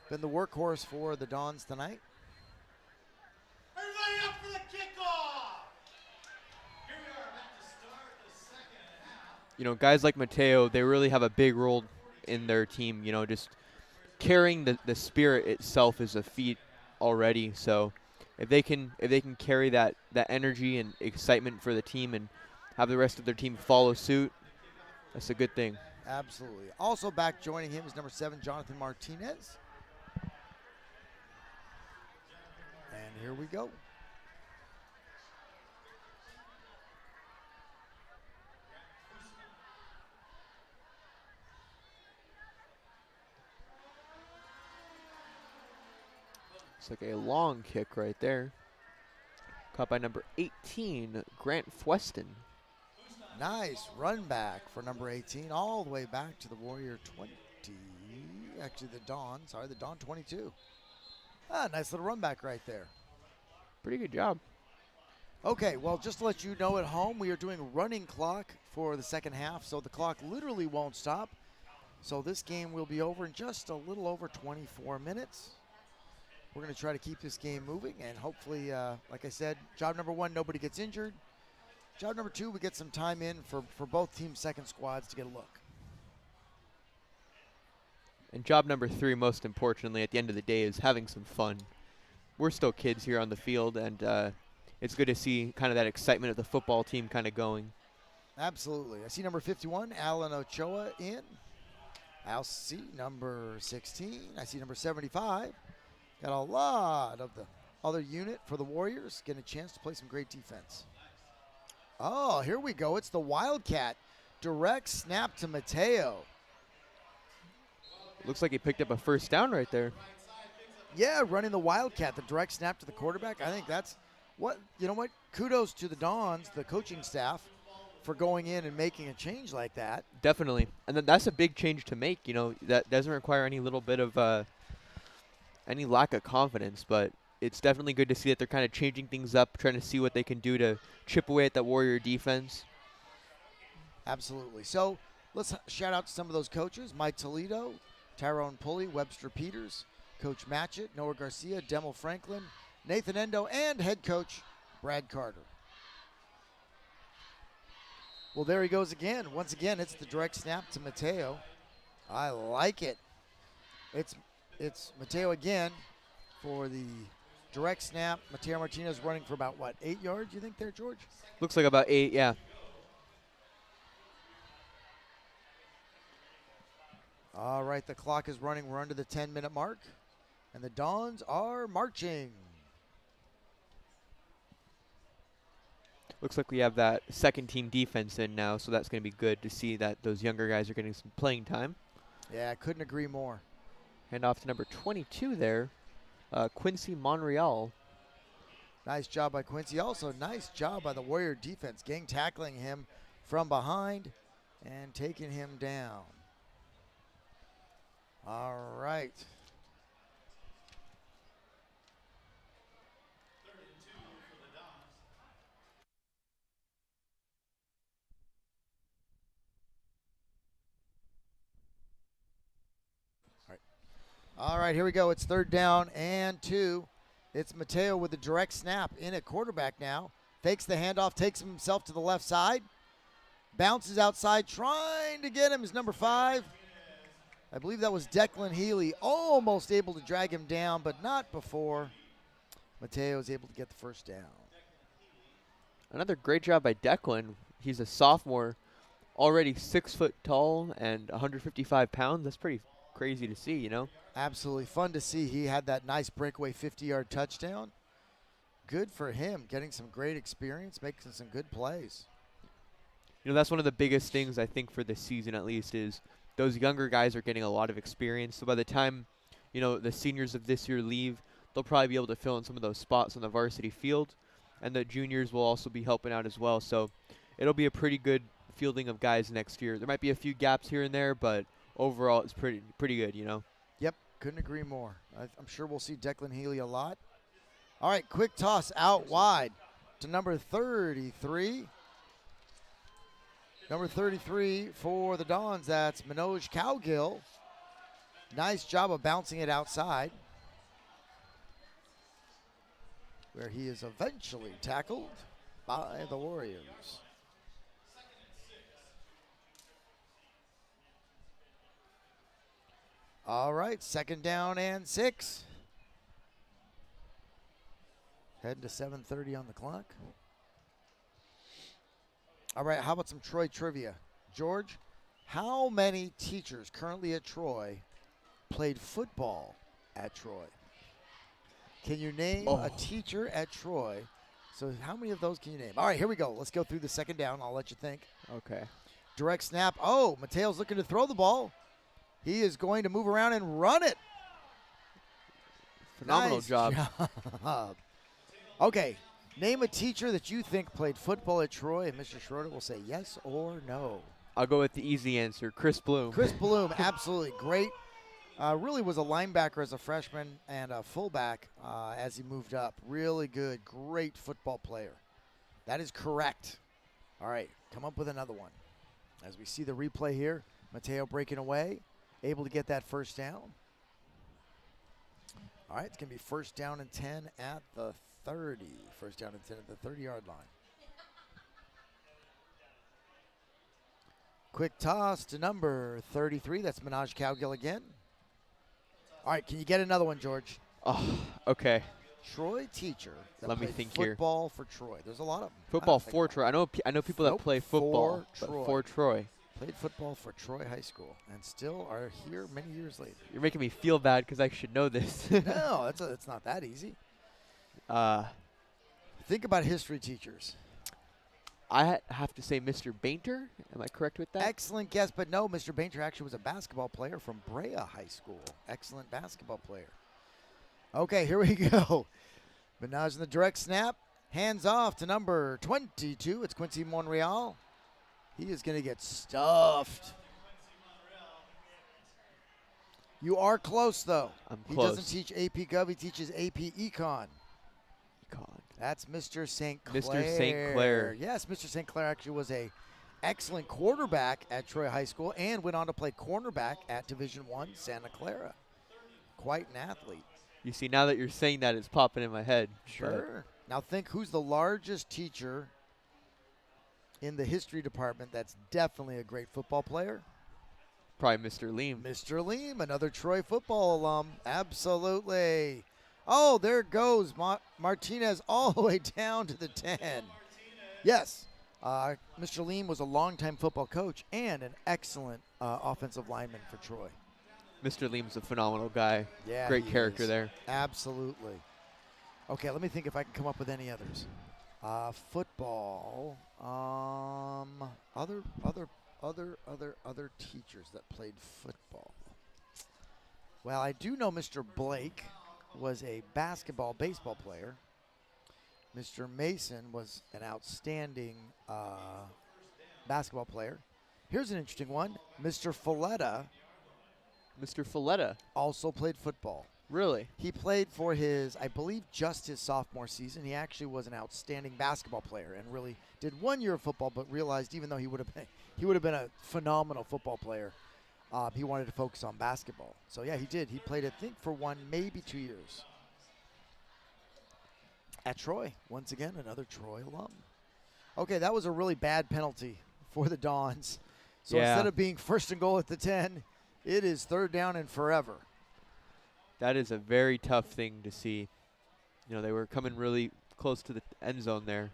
Been the workhorse for the Dons tonight. Everybody up for the kickoff! Here we are about to start the second half. Guys like Mateo, they really have a big role in their team. Just carrying the spirit itself is a feat already. So if they can carry that energy and excitement for the team and have the rest of their team follow suit, that's a good thing. Absolutely. Also back joining him is number 7, Jonathan Martinez. And here we go. It's like a long kick right there. Caught by number 18, Grant Fueston. Nice run back for number 18, all the way back to the Warrior 20. Actually, the Dawn 22. Nice little run back right there. Pretty good job. Okay, well, just to let you know at home, we are doing running clock for the second half, so the clock literally won't stop. So this game will be over in just a little over 24 minutes. We're going to try to keep this game moving, and hopefully, like I said, job number 1, nobody gets injured. Job number 2, we get some time in for both teams' second squads to get a look. And job number 3, most importantly, at the end of the day, is having some fun. We're still kids here on the field, and it's good to see kind of that excitement of the football team kind of going. Absolutely. I see number 51, Alan Ochoa in. I see number 16. I see number 75. Got a lot of the other unit for the Warriors getting a chance to play some great defense. Oh, here we go. It's the Wildcat. Direct snap to Mateo. Looks like he picked up a first down right there. Yeah, running the Wildcat, the direct snap to the quarterback. I think that's what, kudos to the Dons, the coaching staff, for going in and making a change like that. Definitely. And then that's a big change to make. That doesn't require any little bit of any lack of confidence, but it's definitely good to see that they're kind of changing things up, trying to see what they can do to chip away at that Warrior defense. Absolutely. So let's shout out to some of those coaches. Mike Toledo, Tyrone Pulley, Webster Peters, Coach Matchett, Noah Garcia, Demel Franklin, Nathan Endo, and head coach Brad Carter. Well, there he goes again. Once again, it's the direct snap to Mateo. I like it. It's Mateo again for the direct snap. Mateo Martinez running for about, 8 yards, you think there, George? Looks like about 8, yeah. All right, the clock is running. We're under the 10-minute mark, and the Dons are marching. Looks like we have that second-team defense in now, so that's going to be good to see that those younger guys are getting some playing time. Yeah, I couldn't agree more. Hand off to number 22 there, Quincy Monreal. Nice job by Quincy. Also, nice job by the Warrior defense, gang tackling him from behind and taking him down. All right. All right, here we go. It's 3rd down and 2. It's Mateo with the direct snap in at quarterback now. Fakes the handoff, takes himself to the left side. Bounces outside, trying to get him is number 5. I believe that was Declan Healy, almost able to drag him down, but not before Mateo is able to get the first down. Another great job by Declan. He's a sophomore, already 6 foot tall and 155 pounds. That's pretty crazy to see, you know? Absolutely fun to see. He had that nice breakaway 50-yard touchdown. Good for him, getting some great experience, making some good plays. You know, that's one of the biggest things I think for this season at least is those younger guys are getting a lot of experience. So by the time, you know, the seniors of this year leave, they'll probably be able to fill in some of those spots on the varsity field. And the juniors will also be helping out as well. So it'll be a pretty good fielding of guys next year. There might be a few gaps here and there, but overall it's pretty good, you know. Yep, couldn't agree more. I'm sure we'll see Declan Healy a lot. All right, quick toss out wide to number 33. Number 33 for the Dons, that's Manoj Cowgill. Nice job of bouncing it outside, where he is eventually tackled by the Warriors. All right, 2nd down and 6. Heading to 7:30 on the clock. All right, how about some Troy trivia? George, how many teachers currently at Troy played football at Troy? Can you name a teacher at Troy? So how many of those can you name? All right, here we go. Let's go through the 2nd down. I'll let you think. Okay. Direct snap. Oh, Mateo's looking to throw the ball. He is going to move around and run it. Phenomenal Nice job. Okay, name a teacher that you think played football at Troy, and Mr. Schroeder will say yes or no. I'll go with the easy answer, Chris Bloom. Chris Bloom, absolutely great. Really was a linebacker as a freshman and a fullback as he moved up. Really good, great football player. That is correct. All right, come up with another one. As we see the replay here, Mateo breaking away, able to get that first down. All right, it's going to be 1st down and 10 at the 30. 1st down and 10 at the 30-yard line. Quick toss to number 33. That's Manoj Cowgill again. All right, can you get another one, George? Oh, okay. Troy teacher that Let me played think here. football for Troy. There's a lot of them. Football for Troy. I know people Nope, that play football for but Troy. for Troy. Played football for Troy High School and still are here many years later. You're making me feel bad because I should know this. No, it's not that easy. Think about history teachers. I have to say Mr. Bainter. Am I correct with that? Excellent guess, but no, Mr. Bainter actually was a basketball player from Brea High School. Excellent basketball player. Okay, here we go. Minaj in the direct snap. Hands off to number 22. It's Quincy Monreal. He is going to get stuffed. You are close, though. I'm He close. doesn't teach AP Gov. He teaches AP Econ. Econ. That's Mr. St. Clair. Mr. St. Clair. Yes, Mr. St. Clair actually was a excellent quarterback at Troy High School and went on to play cornerback at Division I Santa Clara. Quite an athlete. You see, now that you're saying that, it's popping in my head. Sure. Now think, who's the largest teacher in the history department that's definitely a great football player? Probably Mr. Leam. Mr. Leam, another Troy football alum. Absolutely. Oh, there goes Martinez all the way down to the 10. Yes, Mr. Leam was a longtime football coach and an excellent offensive lineman for Troy. Mr. Leam's a phenomenal guy. Yeah, Great he character is. there. Absolutely. Okay, let me think if I can come up with any others. Football. Other teachers that played football. Well, I do know Mr. Blake was a baseball player. Mr. Mason was an outstanding basketball player. Here's an interesting one. Mr. Folletta Mr. Folletta. also played football. Really? He played for I believe, just his sophomore season. He actually was an outstanding basketball player and really did 1 year of football, but realized even though he would have been a phenomenal football player, he wanted to focus on basketball. So yeah, he did. He played, I think, for 1, maybe 2 years at Troy. Once again, another Troy alum. Okay, that was a really bad penalty for the Dons. So Yeah. instead of being 1st and goal at the 10, it is 3rd down and forever. That is a very tough thing to see. You know, they were coming really close to the end zone there.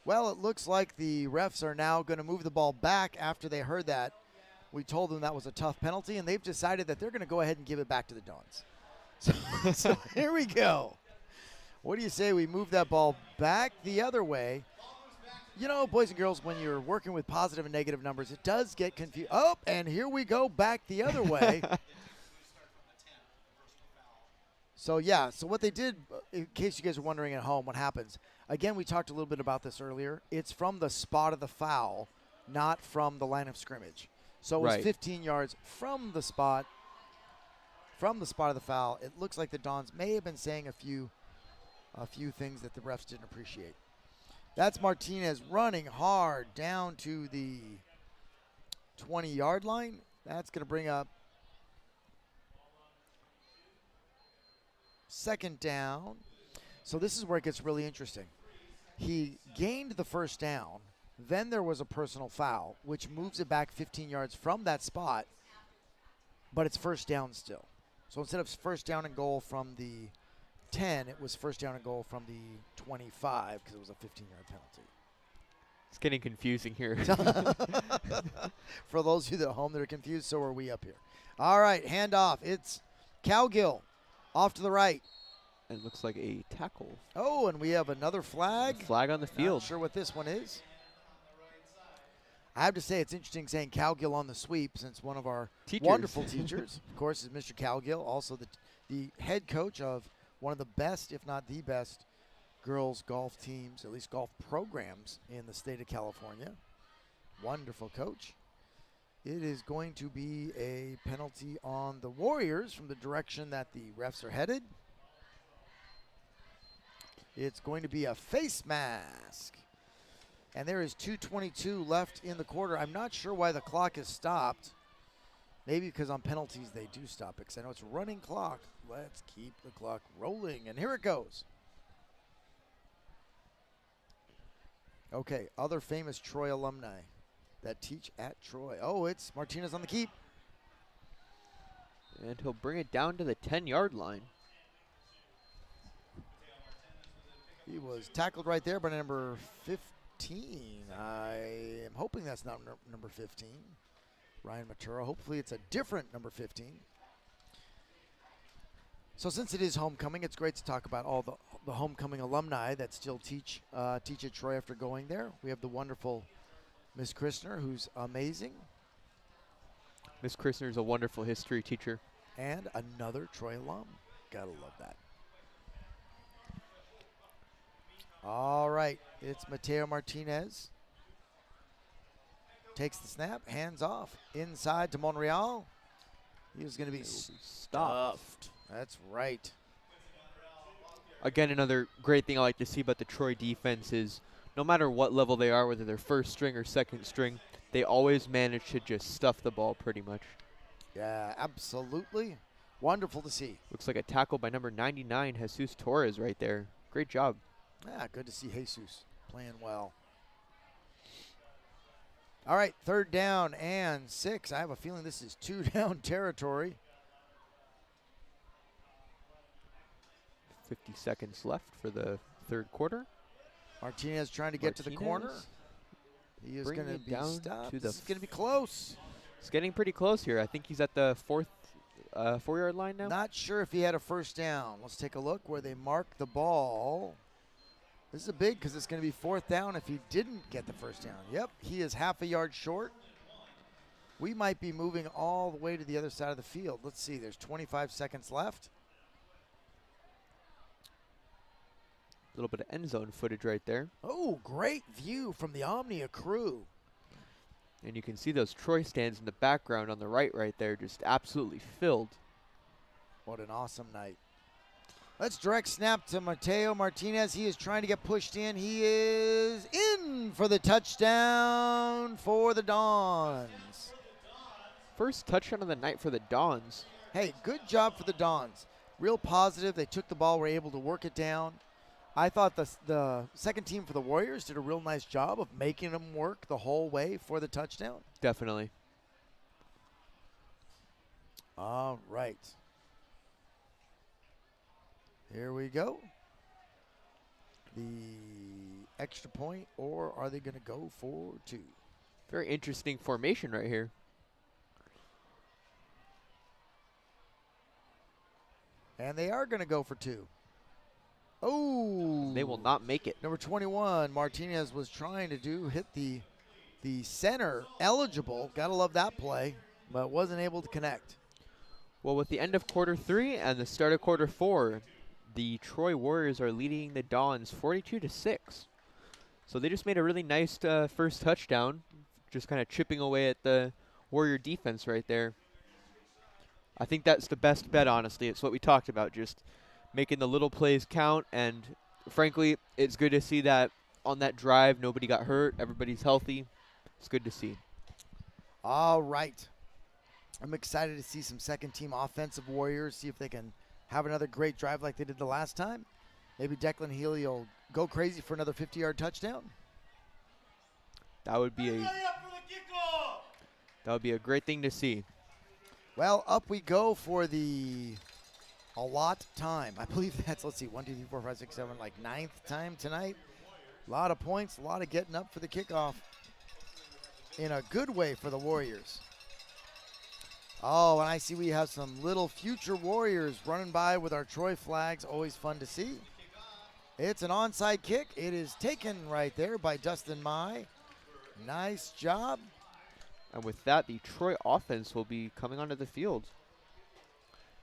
Well, it looks like the refs are now going to move the ball back after they heard that. We told them that was a tough penalty, and they've decided that they're going to go ahead and give it back to the Dons. So here we go. What do you say we move that ball back the other way? You know, boys and girls, when you're working with positive and negative numbers, it does get confused. Oh, and here we go back the other way. So, yeah, so what they did, in case you guys are wondering at home what happens, again, we talked a little bit about this earlier. It's from the spot of the foul, not from the line of scrimmage. So it was Right. 15 yards from the spot of the foul. It looks like the Dons may have been saying a few things that the refs didn't appreciate. That's Martinez running hard down to the 20-yard line. That's going to bring up 2nd down. So this is where it gets really interesting. He gained the 1st down. Then there was a personal foul, which moves it back 15 yards from that spot, but it's 1st down still. So instead of 1st down and goal from the 10, it was 1st down and goal from the 25 because it was a 15-yard penalty. It's getting confusing here. For those of you at home that are confused, so are we up here. All right, handoff. It's Cowgill off to the right. It looks like a tackle. Oh, and we have another flag. Flag on the Not field. sure what this one is. I have to say it's interesting saying Cowgill on the sweep, since one of our Teachers. wonderful teachers, of course, is Mr. Cowgill, also the head coach of one of the best, if not the best, girls golf teams, at least golf programs in the state of California. Wonderful coach. It is going to be a penalty on the Warriors from the direction that the refs are headed. It's going to be a face mask. And there is 2:22 left in the quarter. I'm not sure why the clock is stopped. Maybe because on penalties they do stop it, because I know it's a running clock. Let's keep the clock rolling. And here it goes. Okay, other famous Troy alumni that teach at Troy. Oh, it's Martinez on the keep. And he'll bring it down to the 10-yard line. He was tackled right there by number 15. I am hoping that's not number 15. Ryan Matura. Hopefully it's a different number 15. So since it is homecoming, it's great to talk about all the homecoming alumni that still teach at Troy after going there. We have the wonderful Miss Christner, who's amazing, Miss Christner is a wonderful history teacher. and another Troy alum. Gotta love that. All right, it's Mateo Martinez. Takes the snap, hands off, inside to Monreal. He was going to be stuffed. That's right. Again, another great thing I like to see about the Troy defense is no matter what level they are, whether they're first string or second string, they always manage to just stuff the ball pretty much. Yeah, absolutely. Wonderful to see. Looks like a tackle by number 99, Jesus Torres right there. Great job. Yeah, good to see Jesus playing well. All right, 3rd down and 6. I have a feeling this is 2-down territory. 50 seconds left for the 3rd quarter. Martinez trying to get to the corner. He is going to be stopped. This is going to be close. It's getting pretty close here. I think he's at the 4-yard line now. Not sure if he had a first down. Let's take a look where they mark the ball. This is a big because it's going to be 4th down if he didn't get the first down. Yep, he is half a yard short. We might be moving all the way to the other side of the field. Let's see, there's 25 seconds left. A little bit of end zone footage right there. Oh, great view from the Omnia crew. And you can see those Troy stands in the background on the right there, just absolutely filled. What an awesome night. Let's direct snap to Mateo Martinez. He is trying to get pushed in. He is in for the touchdown for the Dons. First touchdown of the night for the Dons. Hey, good job for the Dons. Real positive. They took the ball, were able to work it down. I thought the second team for the Warriors did a real nice job of making them work the whole way for the touchdown. Definitely. All right. Here we go. The extra point, or are they going to go for 2? Very interesting formation right here. And they are going to go for 2. Oh. They will not make it. Number 21, Martinez was trying to hit the center eligible. Got to love that play, but wasn't able to connect. Well, with the end of quarter 3 and the start of quarter 4, the Troy Warriors are leading the Dons 42-6. So they just made a really nice first touchdown, just kind of chipping away at the Warrior defense right there. I think that's the best bet, honestly. It's what we talked about, just making the little plays count. And frankly, it's good to see that on that drive, nobody got hurt. Everybody's healthy. It's good to see. All right. I'm excited to see some second-team offensive Warriors, see if they can have another great drive like they did the last time. Maybe Declan Healy will go crazy for another 50-yard touchdown. That would be a great thing to see. Well, up we go for the allot time. I believe that's, let's see, 1, 2, 3, 4, 5, 6, 7, like 9th time tonight. A lot of points, a lot of getting up for the kickoff in a good way for the Warriors. Oh, and I see we have some little future Warriors running by with our Troy flags. Always fun to see. It's an onside kick. It is taken right there by Dustin Mai. Nice job. And with that, the Troy offense will be coming onto the field.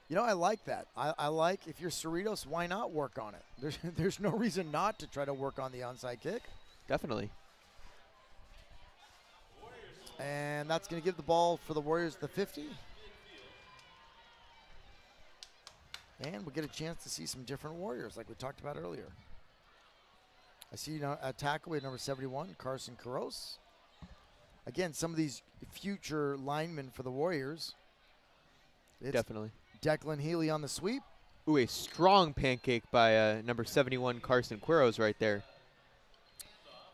You know, I like that. I like, if you're Cerritos, why not work on it? There's no reason not to try to work on the onside kick. Definitely. And that's going to give the ball for the Warriors the 50. And we'll get a chance to see some different Warriors like we talked about earlier. I see a tackle with number 71, Carson Caros. Again, some of these future linemen for the Warriors. It's Definitely. Declan Healy on the sweep. Ooh, a strong pancake by number 71, Carson Quiros right there.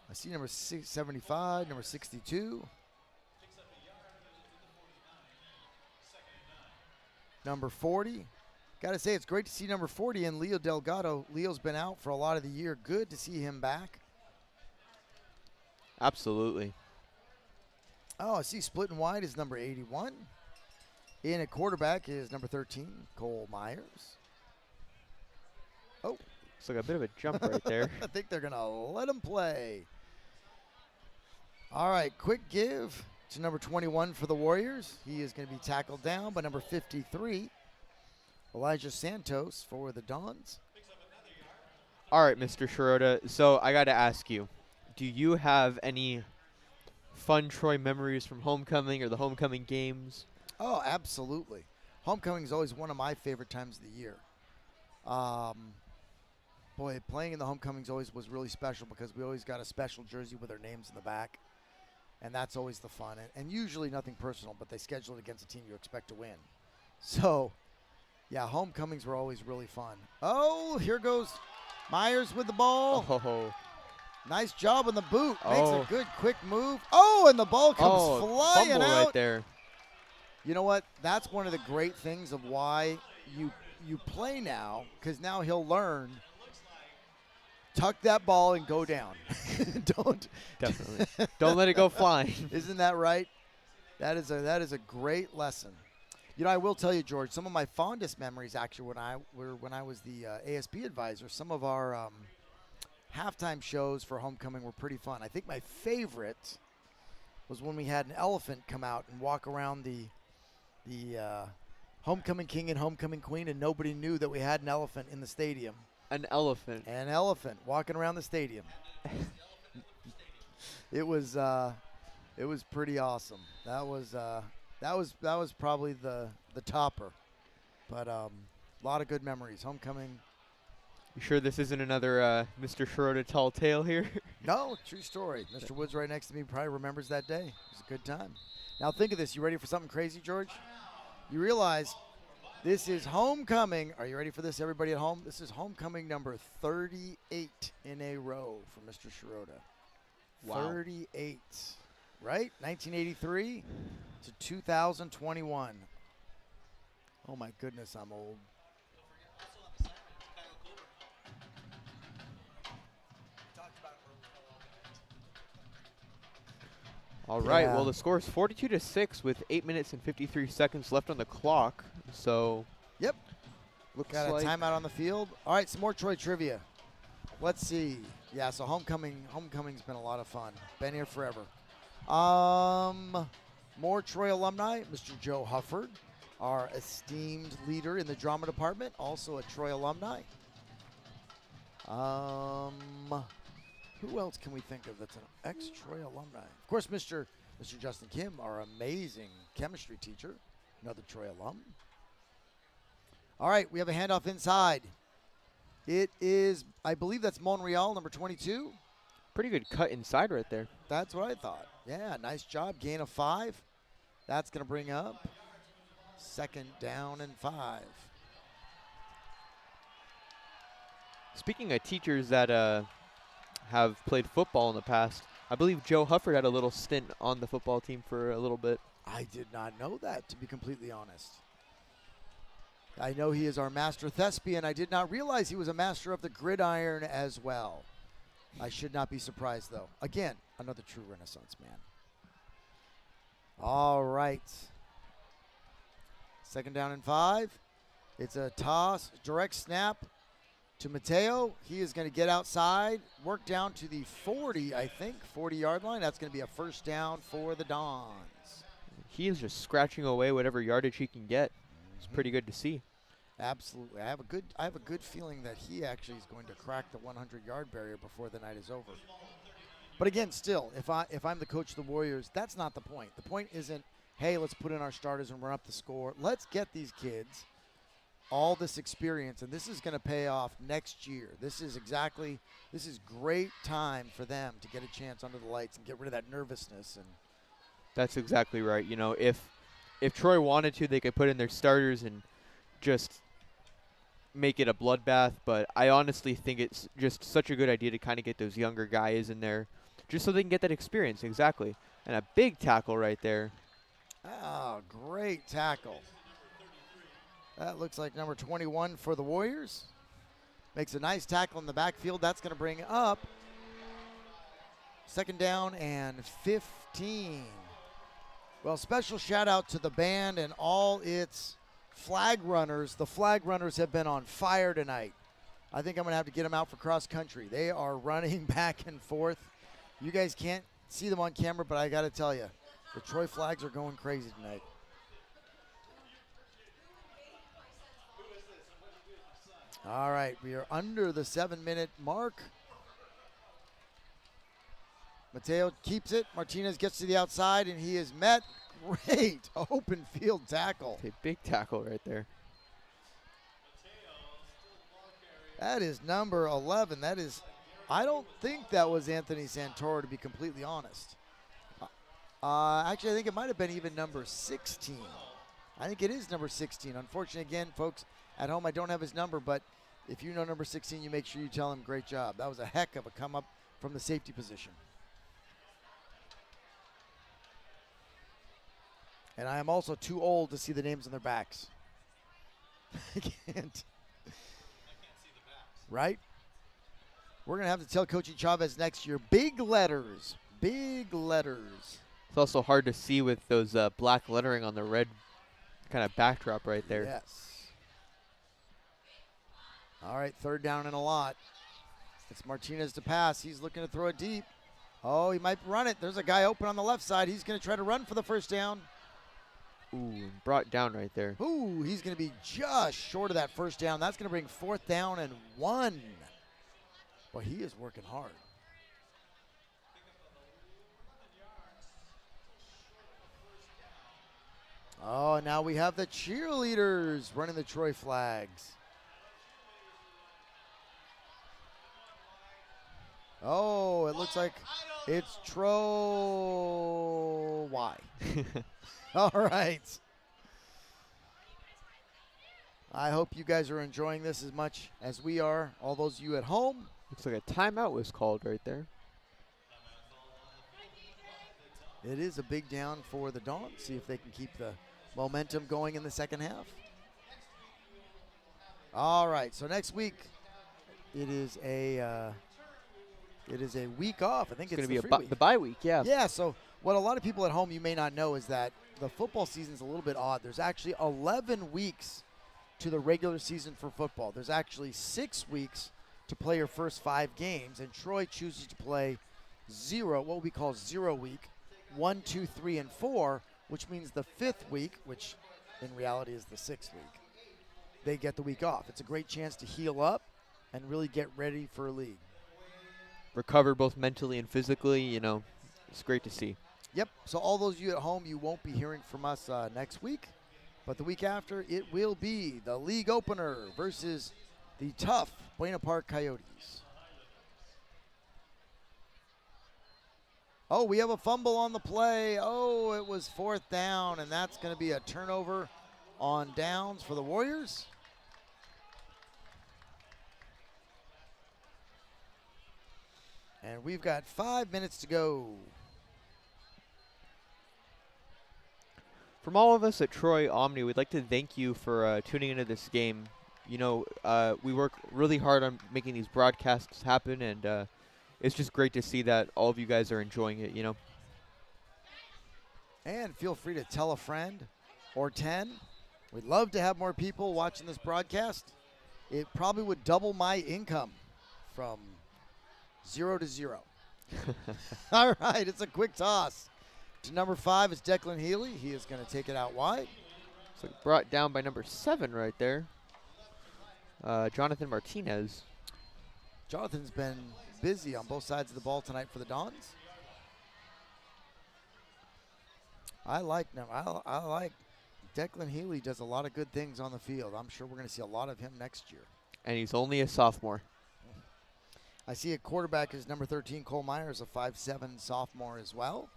I see number 75, number 62. Number 40. Got to say, it's great to see number 40 and Leo Delgado. Leo's been out for a lot of the year. Good to see him back. Absolutely. Oh, I see split and wide is number 81. In at quarterback is number 13, Cole Myers. Oh. Looks like a bit of a jump right there. I think they're going to let him play. All right, quick give to number 21 for the Warriors. He is going to be tackled down by number 53, Elijah Santos for the Dons. All right, Mr. Shirota. So I got to ask you, do you have any fun Troy memories from homecoming or the homecoming games? Oh, absolutely. Homecoming is always one of my favorite times of the year. boy, playing in the homecomings always was really special because we always got a special jersey with our names in the back. And that's always the fun. And usually nothing personal, but they schedule it against a team you expect to win. So, yeah, homecomings were always really fun. Oh, here goes Myers with the ball. Oh, Nice job on the boot. Makes Oh. a good quick move. Oh, and the ball comes flying fumble out. right there. You know what? That's one of the great things of why you play now, because now he'll learn. Tuck that ball and go down. Don't. Definitely. Don't let it go flying. Isn't that right? That is a great lesson. You know, I will tell you, George, some of my fondest memories actually when I was the ASB advisor, some of our halftime shows for homecoming were pretty fun. I think my favorite was when we had an elephant come out and walk around the homecoming king and homecoming queen, and nobody knew that we had an elephant in the stadium. An elephant. An elephant walking around the stadium. It was pretty awesome. That was probably the topper. But a lot of good memories. Homecoming. You sure this isn't another Mr. Cerritos tall tale here? No, true story. Mr. Woods right next to me probably remembers that day. It was a good time. Now think of this. You ready for something crazy, George? You realize this is homecoming. Are you ready for this, everybody at home? This is homecoming number 38 in a row for Mr. Cerritos. Wow. 38, right? 1983 to 2021. Oh my goodness, I'm old. All right. Yeah. Well, the score is 42-6 with 8 minutes and 53 seconds left on the clock. So. Yep. Looks Got a like timeout on the field. All right, some more Troy trivia. Let's see. Yeah, so homecoming's been a lot of fun. Been here forever. More Troy alumni. Mr. Joe Hufford, our esteemed leader in the drama department, also a Troy alumni. Who else can we think of that's an ex-Troy alumni? Of course, Mr. Justin Kim, our amazing chemistry teacher, another Troy alum. All right, we have a handoff inside. It is, I believe that's Monreal, number 22. pretty good cut inside right there. That's what I thought. Yeah, nice job. Gain of 5. That's going to bring up 2nd down and 5. Speaking of teachers that have played football in the past, I believe Joe Hufford had a little stint on the football team for a little bit. I did not know that, to be completely honest. I know he is our master thespian. I did not realize he was a master of the gridiron as well. I should not be surprised, though. Again, another true Renaissance man. All right. 2nd down and 5. It's a toss, direct snap to Mateo. He is going to get outside, work down to the 40, I think, 40-yard line. That's going to be a 1st down for the Dons. He is just scratching away whatever yardage he can get. It's pretty good to see. Absolutely. I have a good feeling that he actually is going to crack the 100-yard barrier before the night is over. But again, still, if I'm the coach of the Warriors, that's not the point. The point isn't, hey, let's put in our starters and run up the score. Let's get these kids all this experience, and this is going to pay off next year. This is great time for them to get a chance under the lights and get rid of that nervousness. And That's exactly right. You know, if Troy wanted to, they could put in their starters and just make it a bloodbath. But I honestly think it's just such a good idea to kind of get those younger guys in there just so they can get that experience. Exactly. And a big tackle right there. oh, great tackle. That looks like number 21 for the Warriors. Makes a nice tackle in the backfield. That's going to bring up 2nd down and 15. Well, special shout out to the band and all its flag runners. The flag runners have been on fire tonight. I think I'm going to have to get them out for cross country. They are running back and forth. You guys can't see them on camera, but I got to tell you, the Troy flags are going crazy tonight. All right, we are under the 7-minute mark. Mateo keeps it. Martinez gets to the outside, and he is met. Great open field tackle. A big tackle right there. That is number 11. That is, I don't think that was Anthony Santoro, to be completely honest. Actually, I think it might have been even number 16. I think it is number 16. Unfortunately, again, folks, at home, I don't have his number, but if you know number 16, you make sure you tell him great job. That was a heck of a come up from the safety position. And I am also too old to see the names on their backs. I can't. Right? We're going to have to tell Coachy Chavez next year, big letters, big letters. It's also hard to see with those black lettering on the red kind of backdrop right there. Yes. All right, third down and a lot. It's Martinez to pass. He's looking to throw it deep. Oh, he might run it. There's a guy open on the left side. He's going to try to run for the first down. Ooh, brought down right there. Ooh, he's going to be just short of that first down. That's going to bring 4th down and 1. Well, he is working hard. Oh, and now we have the cheerleaders running the Troy flags. Oh, it looks like it's Troy. All right. I hope you guys are enjoying this as much as we are, all those of you at home. Looks like a timeout was called right there. It is a big down for the Dawn. See if they can keep the momentum going in the second half. All right, so next week it is a week off. I think it's going to be the the bye week, yeah. Yeah, so what a lot of people at home you may not know is that the football season's a little bit odd. There's actually 11 weeks to the regular season for football. There's actually 6 weeks to play your first 5 games, and Troy chooses to play what we call 0 week, 1, 2, 3, and 4, which means the 5th week, which in reality is the 6th week, they get the week off. It's a great chance to heal up and really get ready for a league. Recover both mentally and physically, it's great to see. Yep, so all those of you at home, you won't be hearing from us next week, but the week after, it will be the league opener versus the tough Buena Park Coyotes. Oh, we have a fumble on the play. Oh, it was 4th down, and that's going to be a turnover on downs for the Warriors. And we've got 5 minutes to go. From all of us at Troy Omni, we'd like to thank you for tuning into this game. We work really hard on making these broadcasts happen, and it's just great to see that all of you guys are enjoying it, And feel free to tell a friend or 10. We'd love to have more people watching this broadcast. It probably would double my income from 0 to 0. All right, it's a quick toss. To number 5 is Declan Healy. He is going to take it out wide. It's like brought down by number 7 right there. Jonathan Martinez. Jonathan's been busy on both sides of the ball tonight for the Dons. I like Declan Healy does a lot of good things on the field. I'm sure we're going to see a lot of him next year. And he's only a sophomore. I see a quarterback is number 13, Cole Myers, a 5'7" sophomore as well.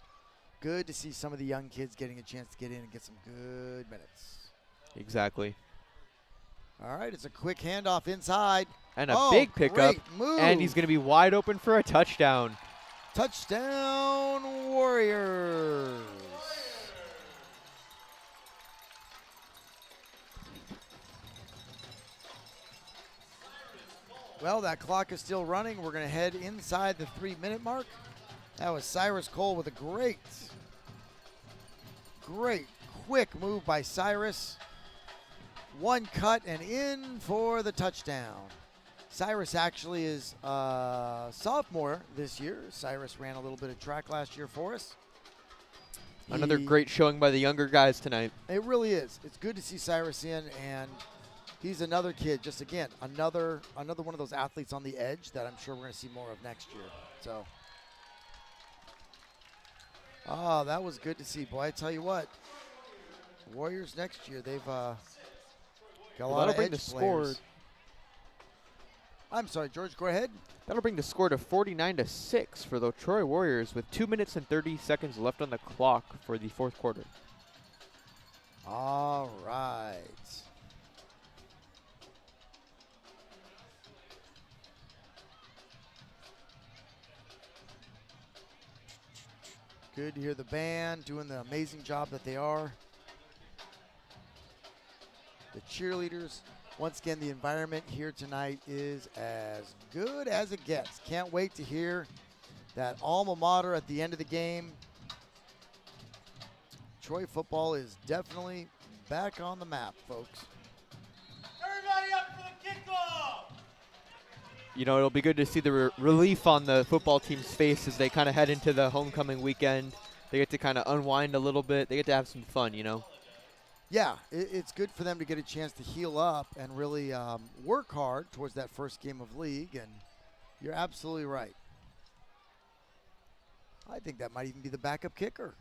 Good to see some of the young kids getting a chance to get in and get some good minutes. Exactly. All right, it's a quick handoff inside. And a big pickup. Great move. And he's going to be wide open for a touchdown. Touchdown, Warriors. Well, that clock is still running. We're going to head inside the 3-minute mark. That was Cyrus Cole with a great quick move by Cyrus. One cut and in for the touchdown. Cyrus actually is a sophomore this year. Cyrus ran a little bit of track last year for us. Another great showing by the younger guys tonight. It really is. It's good to see Cyrus in, and he's another kid, just again, another one of those athletes on the edge that I'm sure we're going to see more of next year. So, that was good to see. Boy, I tell you what, Warriors next year, they've got a lot of edge players. I'm sorry, George, go ahead. That'll bring the score to 49-6 for the Troy Warriors with 2 minutes and 30 seconds left on the clock for the fourth quarter. All right. Good to hear the band doing the amazing job that they are. The cheerleaders. Once again, the environment here tonight is as good as it gets. Can't wait to hear that alma mater at the end of the game. Troy football is definitely back on the map, folks. Everybody up for the kickoff! You know, it'll be good to see the relief on the football team's face as they kind of head into the homecoming weekend. They get to kind of unwind a little bit. They get to have some fun, you know. Yeah, it's good for them to get a chance to heal up and really work hard towards that first game of league, and you're absolutely right. I think that might even be the backup kicker.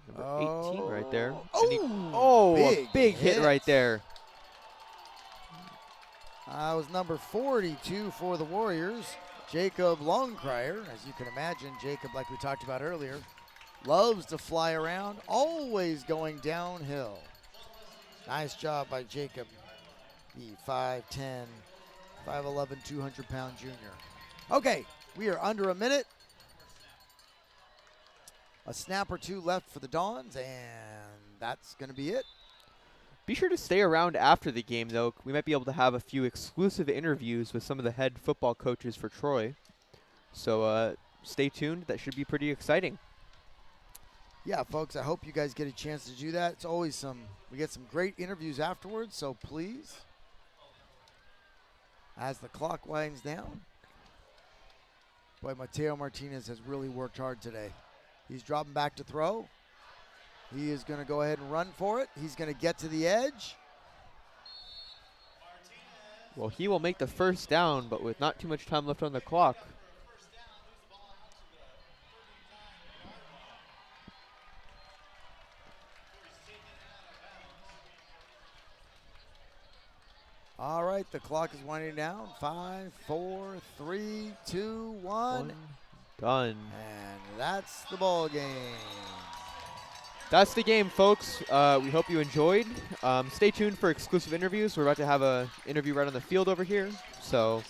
Number 18 right there. Oh, a big hit right there. Was number 42 for the Warriors, Jacob Longcrier. As you can imagine, Jacob, like we talked about earlier, loves to fly around, always going downhill. Nice job by Jacob, the 5'10", 5'11", 200-pound junior. Okay, we are under a minute. A snap or two left for the Dons, and that's going to be it. Be sure to stay around after the game, though. We might be able to have a few exclusive interviews with some of the head football coaches for Troy. So stay tuned. That should be pretty exciting. Yeah, folks, I hope you guys get a chance to do that. It's always we get some great interviews afterwards, so please, as the clock winds down. Boy, Mateo Martinez has really worked hard today. He's dropping back to throw. He is going to go ahead and run for it. He's going to get to the edge. Well, he will make the first down, but with not too much time left on the clock. All right, the clock is winding down. 5, 4, 3, 2, 1. Done. And that's the ball game. That's the game, folks. We hope you enjoyed. Stay tuned for exclusive interviews. We're about to have an interview right on the field over here. So,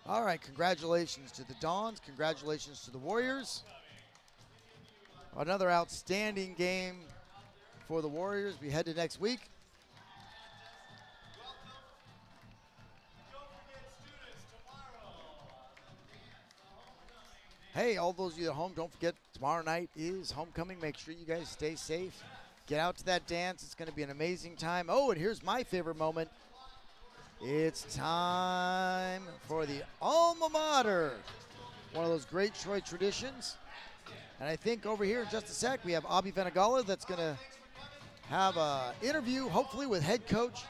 All right, congratulations to the Dons. Congratulations to the Warriors. Another outstanding game for the Warriors. We head to next week. Hey, all those of you at home, don't forget tomorrow night is homecoming. Make sure you guys stay safe. Get out to that dance. It's going to be an amazing time. Oh, and here's my favorite moment. It's time for the Alma Mater, one of those great Troy traditions. And I think over here in just a sec, we have Abhi Venagala that's going to have an interview, hopefully with head coach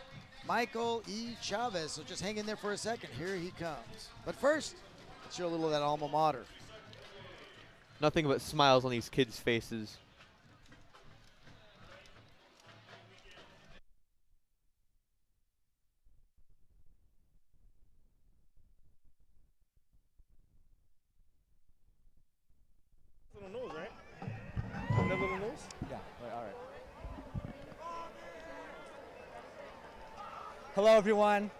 Michael E. Chavez. So just hang in there for a second. Here he comes. But first, let's hear a little of that Alma Mater. nothing but smiles on these kids' faces. Little nose, right? That little nose? Yeah, right, all right. Hello, everyone.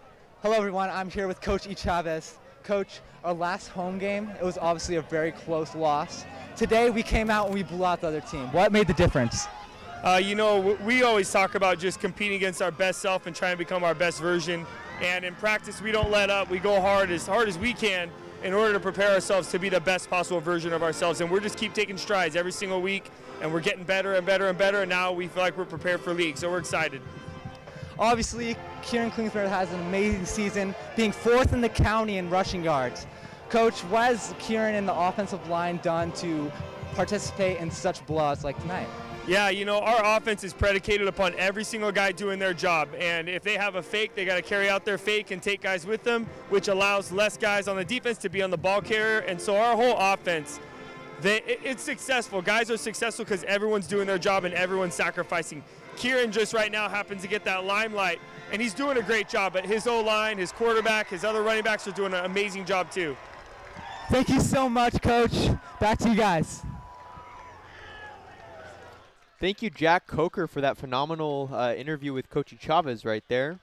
Hello, everyone. I'm here with Coach E. Chavez. Coach, our last home game, it was obviously a very close loss. Today, we came out and we blew out the other team. What made the difference? We always talk about just competing against our best self and trying to become our best version. And in practice, we don't let up. We go hard as we can in order to prepare ourselves to be the best possible version of ourselves. And we're just keep taking strides every single week, and we're getting better and better and better. And now we feel like we're prepared for league, so we're excited. Obviously, Kieran Klingsford has an amazing season, being 4th in the county in rushing yards. Coach, what has Kieran and the offensive line done to participate in such blowouts like tonight? Yeah, our offense is predicated upon every single guy doing their job. And if they have a fake, they got to carry out their fake and take guys with them, which allows less guys on the defense to be on the ball carrier. And so our whole offense, it's successful. Guys are successful because everyone's doing their job and everyone's sacrificing. Kieran just right now happens to get that limelight, and he's doing a great job. But his O-line, his quarterback, his other running backs are doing an amazing job too. Thank you so much, Coach. Back to you guys. Thank you, Jack Coker, for that phenomenal interview with Coach Chavez right there.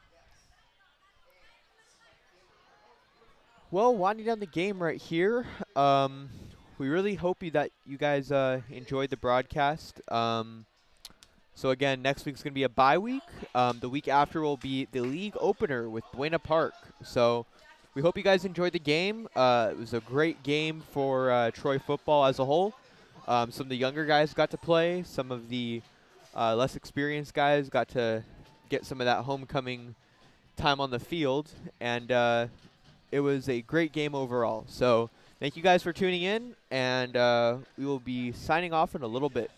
Well, winding down the game right here. We really hope that you guys enjoyed the broadcast. So again, next week's going to be a bye week. The week after will be the league opener with Buena Park. So we hope you guys enjoyed the game. It was a great game for Troy football as a whole. Some of the younger guys got to play. Some of the less experienced guys got to get some of that homecoming time on the field. And it was a great game overall. So thank you guys for tuning in. And we will be signing off in a little bit.